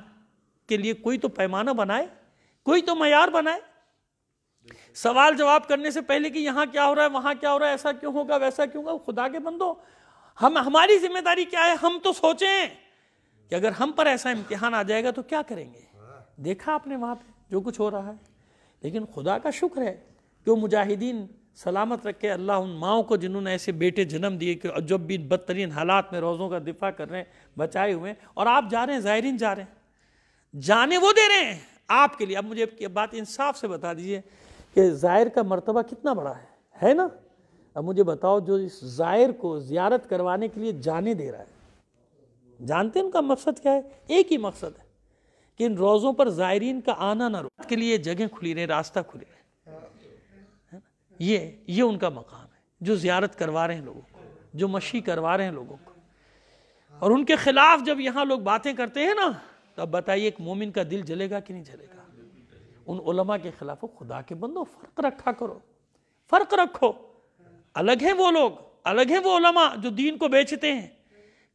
کے لیے کوئی تو پیمانہ بنائے، کوئی تو معیار بنائے۔ سوال جواب کرنے سے پہلے کہ یہاں کیا ہو رہا ہے، وہاں کیا ہو رہا ہے، ایسا کیوں ہوگا، ویسا کیوں ہوگا، خدا کے بندو ہماری ذمہ داری کیا ہے؟ ہم تو سوچیں کہ اگر ہم پر ایسا امتحان آ جائے گا تو کیا کریں گے۔ دیکھا آپ نے وہاں پہ جو کچھ ہو رہا ہے، لیکن خدا کا شکر ہے کہ وہ مجاہدین سلامت رکھے اللہ ان ماؤں کو جنہوں نے ایسے بیٹے جنم دیے کہ جب بھی بدترین حالات میں روزوں کا دفاع کر رہے ہیں، بچائے ہوئے ہیں۔ اور آپ جا رہے ہیں، زائرین جا رہے ہیں، جانے وہ دے رہے ہیں آپ کے لیے۔ اب مجھے یہ بات انصاف سے بتا دیجئے کہ زائر کا مرتبہ کتنا بڑا ہے نا؟ اب مجھے بتاؤ جو اس زائر کو زیارت کروانے کے لیے جانے دے رہا ہے، جانتے ہیں ان کا مقصد کیا ہے؟ ایک ہی مقصد ہے کہ ان روزوں پر زائرین کا آنا نہ رکے، کے لیے جگہیں کھلی رہے، راستہ کھلے رہے۔ یہ ان کا مقام ہے، جو زیارت کروا رہے ہیں لوگوں کو، جو مشی کروا رہے ہیں لوگوں کو۔ اور ان کے خلاف جب یہاں لوگ باتیں کرتے ہیں نا، تو اب بتائیے ایک مومن کا دل جلے گا کہ نہیں جلے گا؟ ان علماء کے خلاف خدا کے بندو فرق رکھا کرو، فرق رکھو۔ الگ ہیں وہ لوگ، الگ ہیں وہ علماء جو دین کو بیچتے ہیں۔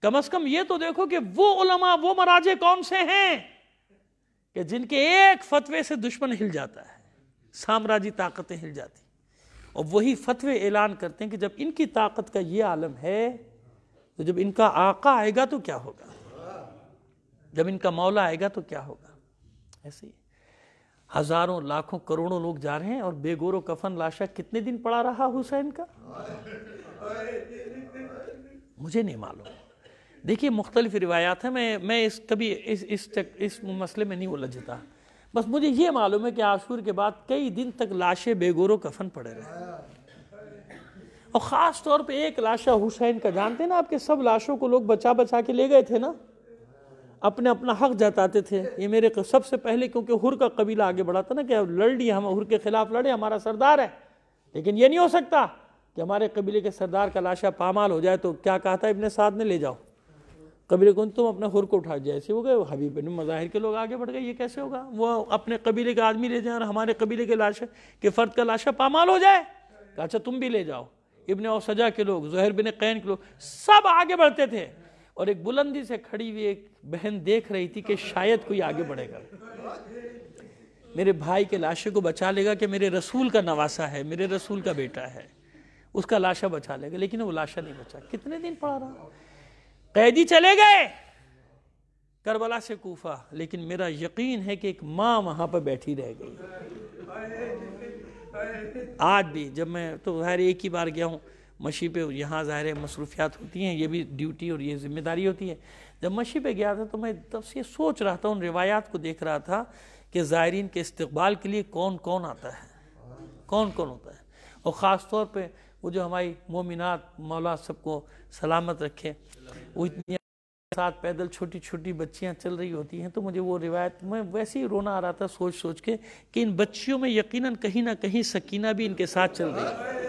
کم از کم یہ تو دیکھو کہ وہ علماء، وہ مراجع کون سے ہیں کہ جن کے ایک فتوے سے دشمن ہل جاتا ہے، سامراجی طاقتیں ہل جاتی، اور وہی فتوے اعلان کرتے ہیں کہ جب ان کی طاقت کا یہ عالم ہے تو جب ان کا آقا آئے گا تو کیا ہوگا، جب ان کا مولا آئے گا تو کیا ہوگا۔ ایسے ہی ہزاروں لاکھوں کروڑوں لوگ جا رہے ہیں، اور بے گور و کفن لاشا کتنے دن پڑا رہا حسین کا، مجھے نہیں معلوم۔ دیکھیے مختلف روایات ہیں، میں کبھی اس مسئلے میں نہیں الجھتا، بس مجھے یہ معلوم ہے کہ عاشور کے بعد کئی دن تک لاشیں بے گور و کفن پڑے رہے، اور خاص طور پہ ایک لاشا حسین کا، جانتے ہیں نا آپ کے سب لاشوں کو لوگ بچا بچا کے لے گئے تھے نا، اپنا حق جتاتے تھے۔ یہ میرے سب سے پہلے کیونکہ ہر کا قبیلہ آگے بڑھا تھا نا کہ لڑ لیے، ہم ہر کے خلاف لڑے، ہمارا سردار ہے، لیکن یہ نہیں ہو سکتا کہ ہمارے قبیلے کے سردار کا لاشا پامال ہو جائے۔ تو کیا کہا تھا ابن سعد نے؟ لے جاؤ قبیلے کو، تم اپنے ہر کو اٹھا، جیسے ہو گئے حبیب بن مظاہر کے لوگ آگے بڑھ گئے، یہ کیسے ہوگا؟ وہ اپنے قبیلے کے آدمی لے جائیں اور ہمارے قبیلے کے لاشا کے فرد کا لاشا پامال ہو جائے؟ کہا اچھا تم بھی لے جاؤ۔ ابن اوسجا کے لوگ، زہیر بن قین کے لوگ، سب آگے بڑھتے تھے، اور ایک بلندی سے کھڑی ہوئی ایک بہن دیکھ رہی تھی کہ شاید کوئی آگے بڑھے گا، میرے بھائی کے لاشے کو بچا لے گا کہ میرے رسول کا نواسا ہے، میرے رسول کا بیٹا ہے، اس کا لاشا بچا لے گا، لیکن وہ لاشا نہیں بچا۔ کتنے دن پڑا رہا، قیدی چلے گئے کربلا سے کوفہ، لیکن میرا یقین ہے کہ ایک ماں وہاں پر بیٹھی رہ گئی۔ آج بھی جب میں تو ظاہر ایک ہی بار گیا ہوں مشی پہ، یہاں ظاہر مصروفیات ہوتی ہیں، یہ بھی ڈیوٹی اور یہ ذمہ داری ہوتی ہے۔ جب مشی پہ گیا تھا تو میں تب سے سوچ رہا تھا، ان روایات کو دیکھ رہا تھا کہ زائرین کے استقبال کے لیے کون کون آتا ہے، کون کون ہوتا ہے، اور خاص طور پہ وہ جو ہماری مومنات، مولا سب کو سلامت رکھے، وہ اتنی ساتھ پیدل چھوٹی چھوٹی بچیاں چل رہی ہوتی ہیں، تو مجھے وہ روایت میں ویسے ہی رونا آ رہا تھا سوچ سوچ کے کہ ان بچیوں میں یقیناً کہیں نہ کہیں سکینہ بھی ان کے ساتھ چل رہی ہے،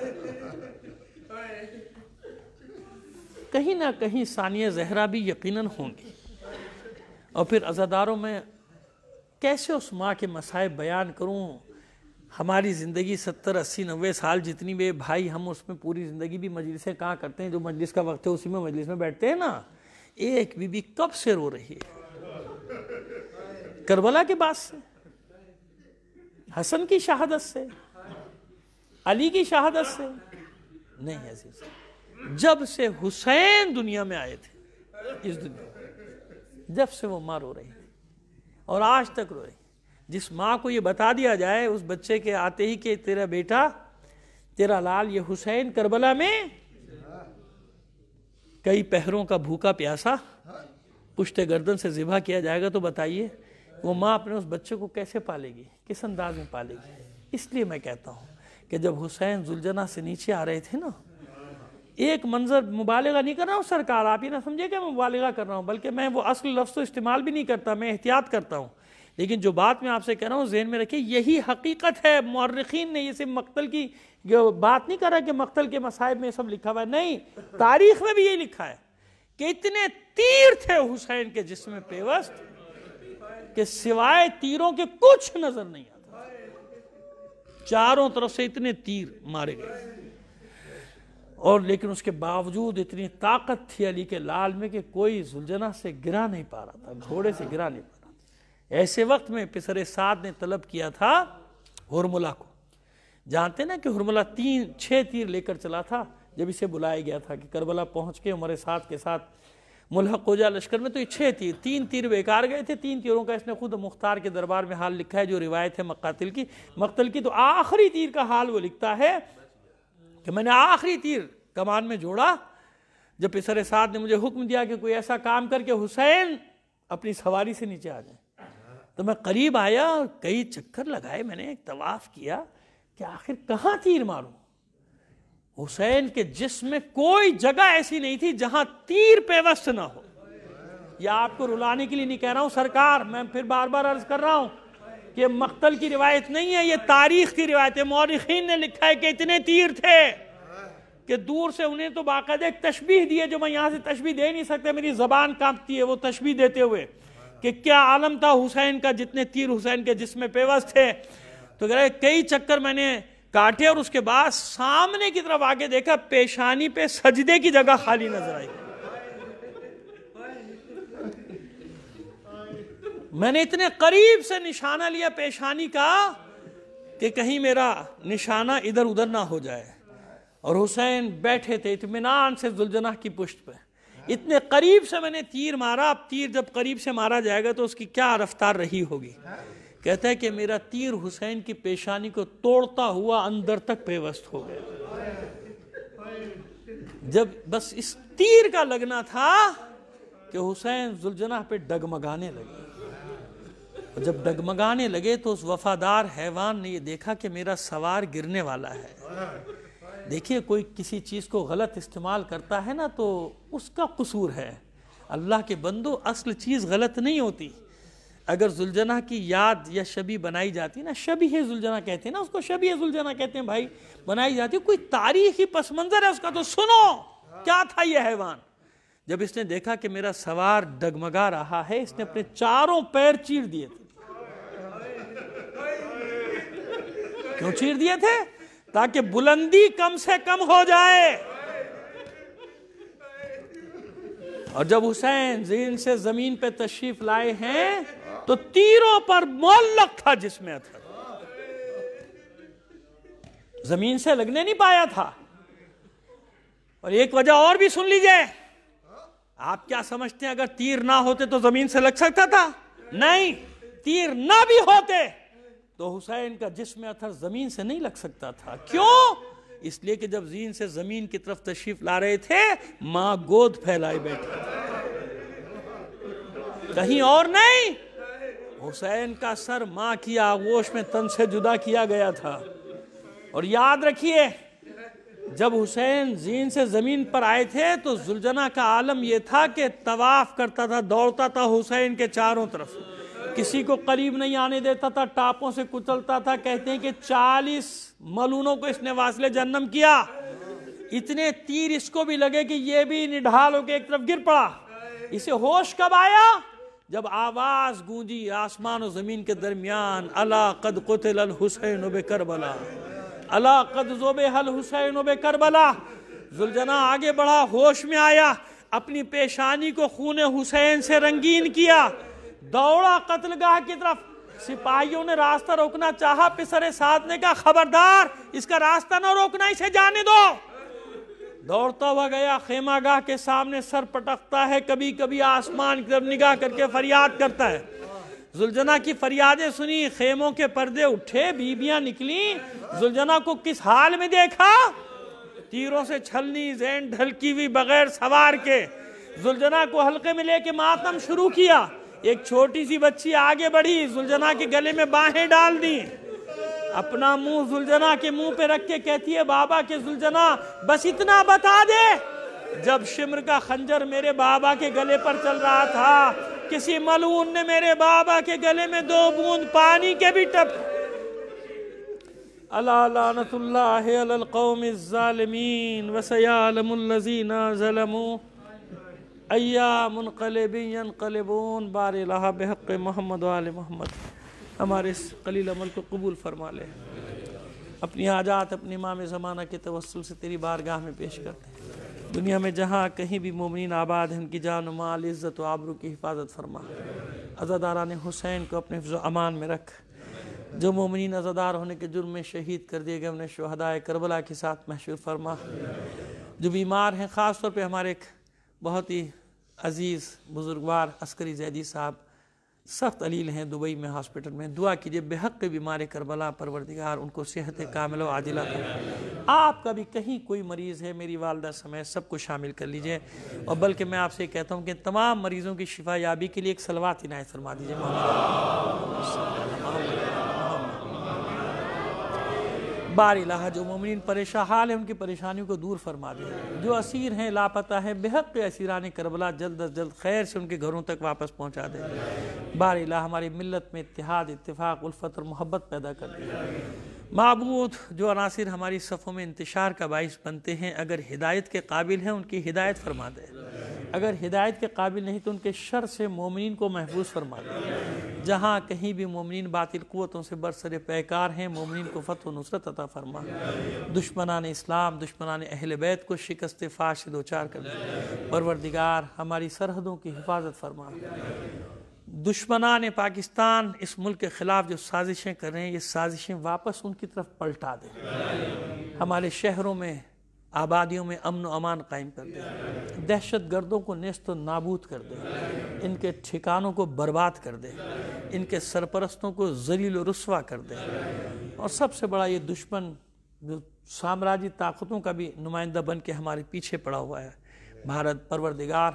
کہیں نہ کہیں ثانیہ زہرا بھی یقیناً ہوں گی۔ اور پھر عزاداروں میں کیسے اس ماں کے مصائب بیان کروں، ہماری زندگی 70 80 90 سال جتنی بھی بھائی، ہم اس میں پوری زندگی بھی مجلسیں کہاں کرتے ہیں، جو مجلس کا وقت ہے اسی میں مجلس میں بیٹھتے ہیں نا۔ ایک بی بی کب سے رو رہی ہے، کربلا کے بعد سے، حسن کی شہادت سے، علی کی شہادت سے نہیں عزیز، جب سے حسین دنیا میں آئے تھے اس دنیا میں، جب سے وہ ماں رو رہی تھی اور آج تک رو رہی۔ جس ماں کو یہ بتا دیا جائے اس بچے کے آتے ہی کہ تیرا بیٹا، تیرا لال یہ حسین کربلا میں کئی پہروں کا بھوکا پیاسا پشت گردن سے ذبح کیا جائے گا، تو بتائیے وہ ماں اپنے اس بچے کو کیسے پالے گی، کس انداز میں پالے گی۔ اس لیے میں کہتا ہوں کہ جب حسین ذوالجناح سے نیچے آ رہے تھے نا، ایک منظر مبالغہ نہیں کر رہا ہوں سرکار، آپ یہ نہ سمجھے کہ میں مبالغہ کر رہا ہوں، بلکہ میں وہ اصل لفظ تو استعمال بھی نہیں کرتا، میں احتیاط کرتا ہوں، لیکن جو بات میں آپ سے کہہ رہا ہوں ذہن میں رکھیں، یہی حقیقت ہے۔ مورخین نے یہ صرف مقتل کی بات نہیں کر رہا کہ مقتل کے مصائب میں سب لکھا ہوا ہے، نہیں، تاریخ میں بھی یہی لکھا ہے کہ اتنے تیر تھے حسین کے جسم میں پیوست کہ سوائے تیروں کے کچھ نظر نہیں آتا، چاروں طرف سے اتنے تیر مارے گئے، اور لیکن اس کے باوجود اتنی طاقت تھی علی کے لال میں کہ کوئی ذوالجناح سے گرا نہیں پا رہا تھا، گھوڑے سے گرا نہیں پا رہا تھا۔ ایسے وقت میں پسر سعد نے طلب کیا تھا ہرملہ کو، جانتے نا کہ ہرملہ 6 تیر لے کر چلا تھا جب اسے بلایا گیا تھا کہ کربلا پہنچ کے عمر سعد کے ساتھ ملحق ہو جا لشکر میں، تو یہ 6 تیر، 3 تیر بیکار گئے تھے، 3 تیروں کا اس نے خود مختار کے دربار میں حال لکھا ہے، جو روایت ہے مقتل کی، تو آخری تیر کا حال وہ لکھتا ہے کہ میں نے آخری تیر کمان میں جوڑا جب پسر سعد نے مجھے حکم دیا کہ کوئی ایسا کام کر کے حسین اپنی سواری سے نیچے آ جائیں، تو میں قریب آیا، کئی چکر لگائے، میں نے ایک طواف کیا کہ آخر کہاں تیر ماروں۔ حسین کے جسم میں کوئی جگہ ایسی نہیں تھی جہاں تیر پیوست نہ ہو۔ یہ آپ کو رلانے کے لیے نہیں کہہ رہا ہوں سرکار، میں پھر بار بار عرض کر رہا ہوں کہ مقتل کی روایت نہیں ہے، یہ تاریخ کی روایت ہے۔ مورخین نے لکھا ہے کہ اتنے تیر تھے کہ دور سے انہیں تو باقاعدہ ایک تشبیہ دی ہے جو میں یہاں سے تشبیہ دے نہیں سکتا، میری زبان کانپتی ہے وہ تشبیہ دیتے ہوئے، کہ کیا عالم تھا حسین کا، جتنے تیر حسین کے جسم میں پیوست تھے۔ تو کئی چکر میں نے کاٹے، اور اس کے بعد سامنے کی طرف آگے دیکھا، پیشانی پہ سجدے کی جگہ خالی نظر آئی۔ میں نے اتنے قریب سے نشانہ لیا پیشانی کا کہ کہیں میرا نشانہ ادھر ادھر نہ ہو جائے، اور حسین بیٹھے تھے اطمینان سے ذوالجناح کی پشت پہ۔ اتنے قریب سے میں نے تیر مارا، اب تیر جب قریب سے مارا جائے گا تو اس کی کیا رفتار رہی ہوگی۔ کہتا ہے کہ میرا تیر حسین کی پیشانی کو توڑتا ہوا اندر تک پیوست ہو گیا۔ جب بس اس تیر کا لگنا تھا کہ حسین ذوالجناح پہ ڈگمگانے لگے، اور جب ڈگمگانے لگے تو اس وفادار حیوان نے یہ دیکھا کہ میرا سوار گرنے والا ہے۔ دیکھیے کوئی کسی چیز کو غلط استعمال کرتا ہے نا تو اس کا قصور ہے، اللہ کے بندو اصل چیز غلط نہیں ہوتی۔ اگر ذوالجناح کی یاد یا شبیہ بنائی جاتی نا، شبیہ ذوالجناح کہتے ہیں نا اس کو، شبیہ ذوالجناح کہتے ہیں بھائی، بنائی جاتی، کوئی تاریخی پس منظر ہے اس کا، تو سنو کیا تھا یہ حیوان۔ جب اس نے دیکھا کہ میرا سوار ڈگمگا رہا ہے، اس نے اپنے چاروں پیر چیر دیے تھے۔ کیوں چیر دیے تھے؟ تاکہ بلندی کم سے کم ہو جائے۔ اور جب حسین زین سے زمین پہ تشریف لائے ہیں تو تیروں پر معلق تھا جسم اطہر، زمین سے لگنے نہیں پایا تھا۔ اور ایک وجہ اور بھی سن لیجئے، آپ کیا سمجھتے ہیں اگر تیر نہ ہوتے تو زمین سے لگ سکتا تھا؟ نہیں، تیر نہ بھی ہوتے تو حسین کا جسم اطہر زمین سے نہیں لگ سکتا تھا۔ کیوں؟ اس لیے کہ جب زین سے زمین کی طرف تشریف لا رہے تھے، ماں گود پھیلائے بیٹھی، کہیں اور نہیں، حسین کا سر ماں کی آغوش میں تن سے جدا کیا گیا تھا۔ اور یاد رکھیے جب حسین زین سے زمین پر آئے تھے تو ذوالجناح کا عالم یہ تھا کہ طواف کرتا تھا، دوڑتا تھا حسین کے چاروں طرف، کسی کو قریب نہیں آنے دیتا تھا، ٹاپوں سے کچلتا تھا۔ کہتے ہیں کہ 40 ملونوں کو اس نے واصل جہنم کیا، اتنے تیر اس کو بھی لگے کہ یہ بھی نڈھال ہو کے ایک طرف گر پڑا۔ اسے ہوش کب آیا؟ جب آواز گونجی آسمان و زمین کے درمیان، الا قد قتل الحسین بکربلا، الا قد ذبح الحسین بکربلا۔ ذوالجناح آگے بڑھا، ہوش میں آیا، اپنی پیشانی کو خون حسین سے رنگین کیا، دوڑا قتل گاہ کی طرف۔ سپاہیوں نے راستہ روکنا چاہا، پسر سعد نے کہا خبردار اس کا راستہ نہ روکنا، اسے جانے دو۔ دوڑتا ہوا گیا، خیمہ گاہ کے سامنے سر پٹکتا ہے، کبھی کبھی آسمان کی طرف نگاہ کر کے فریاد کرتا ہے۔ ذوالجناح کی فریادیں سنی، خیموں کے پردے اٹھے، بیبیاں نکلیں۔ ذوالجناح کو کس حال میں دیکھا؟ تیروں سے چھلنی، زین ڈھلکی ہوئی، بغیر سوار کے۔ ذوالجناح کو حلقے میں لے کے ماتم شروع کیا۔ ایک چھوٹی سی بچی آگے بڑھی، ذوالجناح کے گلے میں باہیں ڈال دی، اپنا منہ زلجنا کے منہ پہ رکھ کے کہتی ہے بابا کے زلجنا بس اتنا بتا دے، جب شمر کا خنجر میرے بابا کے گلے پر چل رہا تھا کسی ملعون نے میرے بابا کے گلے میں 2 بوند پانی کے بھی ٹپ الا لعنت اللہ علی القوم الظالمین وسیعلم الذین ظلموا ایا منقلب ینقلبون۔ بار الہ بحق محمد و آل محمد ہمارے اس قلیل عمل کو قبول فرما لے، اپنی حاجات اپنے امام زمانہ کے توسل سے تیری بارگاہ میں پیش کرتے ہیں۔ دنیا میں جہاں کہیں بھی مومنین آباد ہیں ان کی جان و مال عزت و آبرو کی حفاظت فرما، عزاداران حسین کو اپنے حفظ و امان میں رکھ، جو مومنین عزادار ہونے کے جرم میں شہید کر دیے گئے انہیں شہدائے کربلا کے ساتھ محشور فرما، جو بیمار ہیں خاص طور پہ ہمارے ایک بہت ہی عزیز بزرگوار عسکری زیدی صاحب سخت علیل ہیں دبئی میں ہاسپٹل میں، دعا کیجئے بحق بیمار کربلا پروردگار ان کو صحت کامل و عاجلہ دے۔ آپ کا بھی کہیں کوئی مریض ہے میری والدہ سمیت سب کو شامل کر لیجئے، اور بلکہ میں آپ سے کہتا ہوں کہ تمام مریضوں کی شفا یابی کے لیے ایک صلوات عنایت فرما دیجئے۔ بار الہ جو مومنین پریشان حال ہیں ان کی پریشانیوں کو دور فرما دے، جو اسیر ہیں لاپتہ ہیں بحق اسیران کربلا جلد از جلد خیر سے ان کے گھروں تک واپس پہنچا دے۔ بار الہ ہماری ملت میں اتحاد اتفاق الفت اور محبت پیدا کر دے۔ معبود جو عناصر ہماری صفوں میں انتشار کا باعث بنتے ہیں اگر ہدایت کے قابل ہیں ان کی ہدایت فرما دے، اگر ہدایت کے قابل نہیں تو ان کے شر سے مومنین کو محفوظ فرما دے۔ جہاں کہیں بھی مومنین باطل قوتوں سے برسر پیکار ہیں مومنین کو فتح و نصرت عطا فرما، دشمنان اسلام دشمنان اہل بیت کو شکست فاش سے دوچار کر دے۔ پروردگار ہماری سرحدوں کی حفاظت فرما، دشمنان پاکستان اس ملک کے خلاف جو سازشیں کر رہے ہیں یہ سازشیں واپس ان کی طرف پلٹا دے، ہمارے شہروں میں آبادیوں میں امن و امان قائم کر دے، دہشت گردوں کو نیست و نابود کر دے، ان کے ٹھکانوں کو برباد کر دے، ان کے سرپرستوں کو ذلیل و رسوا کر دے، اور سب سے بڑا یہ دشمن جو سامراجی طاقتوں کا بھی نمائندہ بن کے ہمارے پیچھے پڑا ہوا ہے بھارت، پروردگار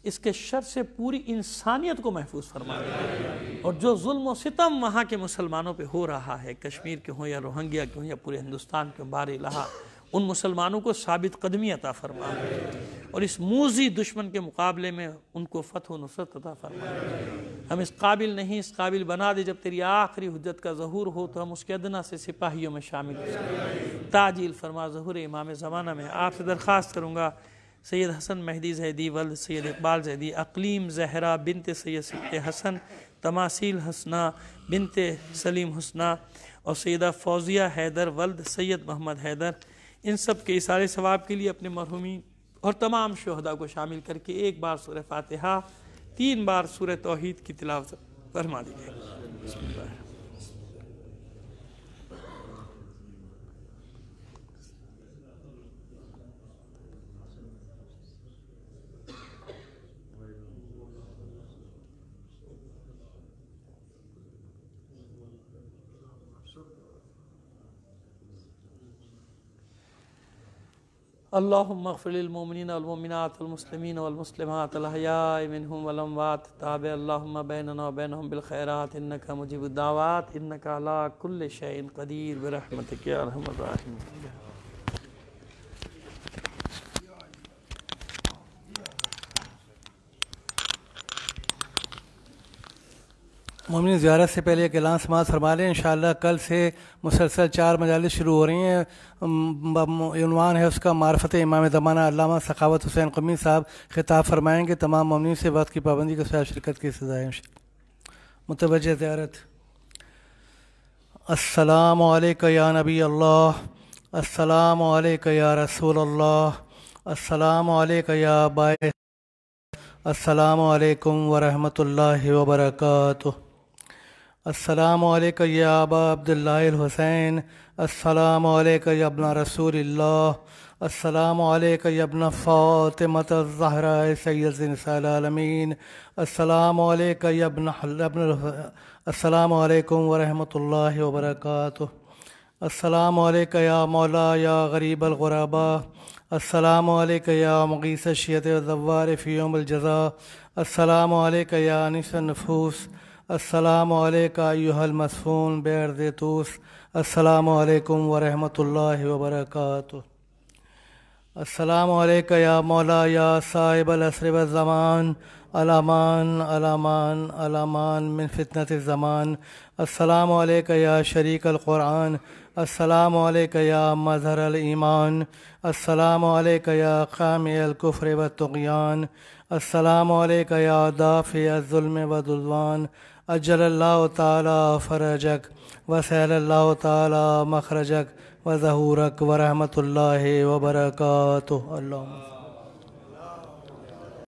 اس کے شر سے پوری انسانیت کو محفوظ فرما دے، اور جو ظلم و ستم وہاں کے مسلمانوں پہ ہو رہا ہے کشمیر کے ہوں یا روہنگیا کے ہوں یا پورے ہندوستان کے بار الہ ان مسلمانوں کو ثابت قدمی عطا فرما، اور اس موذی دشمن کے مقابلے میں ان کو فتح و نصرت عطا فرما۔ ہم اس قابل نہیں، اس قابل بنا دے جب تیری آخری حجت کا ظہور ہو تو ہم اس کے ادنا سے سپاہیوں میں شامل ہو سکیں۔ تعجیل فرما ظہور امام زمانہ میں آپ سے درخواست کروں گا سید حسن مہدی زیدی ولد سید اقبال زیدی، اقلیم زہرا بنت سید سبت حسن، تماثیل حسنہ بنت سلیم حسنہ، اور سیدہ فوزیہ حیدر ولد سید محمد حیدر، ان سب کے اثار ثواب کے لیے اپنے مرحومین اور تمام شہداء کو شامل کر کے 1 بار سورہ فاتحہ 3 بار سورہ توحید کی تلاوت فرما دیجیے۔ بسم اللہ۔ اللہم اغفر للمؤمنین والمؤمنات والمسلمین والمسلمات الاحیاء منہم والاموات، تابع اللہم بیننا وبینہم بالخیرات انکا مجیب الدعوات انکا علی کل شیء قدیر برحمتک یا ارحم الراحمین۔ مومنین زیارت سے پہلے ایک اعلان سماعت فرما لیں، انشاءاللہ کل سے مسلسل 4 مجالس شروع ہو رہی ہیں، عنوان ہے اس کا معرفت امام زمانہ، علامہ سخاوت حسین قمی صاحب خطاب فرمائیں گے، تمام مومنین سے وقت کی پابندی کے ساتھ شرکت کی سزائیں متوجہ زیارت۔ السلام علیکہ یا نبی اللہ، السلام علیکہ یا رسول اللہ، السلام علیکہ یا باعث، السلام علیکم ورحمۃ اللہ وبرکاتہ، السلام علیکہ یا ابا عبداللہ الحسین، السلام علیکہ یا ابن رسول اللہ، السلام علیکہ یا ابن فاطمۃ الزہراء سید نساء العالمین، السلام علیکہ یا ابن السلام علیکم ورحمۃ اللہ وبرکاتہ، السلام علیکہ یا مولا یا غریب الغرباء، السلام علیکہ یا مغیث الشیعۃ والزوار فی یوم الجزاء، السلام علیکہ یا انیس النفوس، السلام علیکم ایھا المصفون بأرض طوس السلام علیکم ورحمۃ اللہ وبرکاتہ السلام علیکم یا مولا یا صاحب العصر والزمان الامان الامان الامان من فتنة الزمان السلام علیکم یا شریک القرآن السلام علیکم یا مظہر الایمان السلام علیکم یا قامی الکفر والطغیان السلام علیکم یا دافع الظلم والعدوان اجل اللہ تعالی فرجک وسهل اللہ تعالی مخرجک وظہورک ورحمۃ اللہ وبرکاتہ اللہم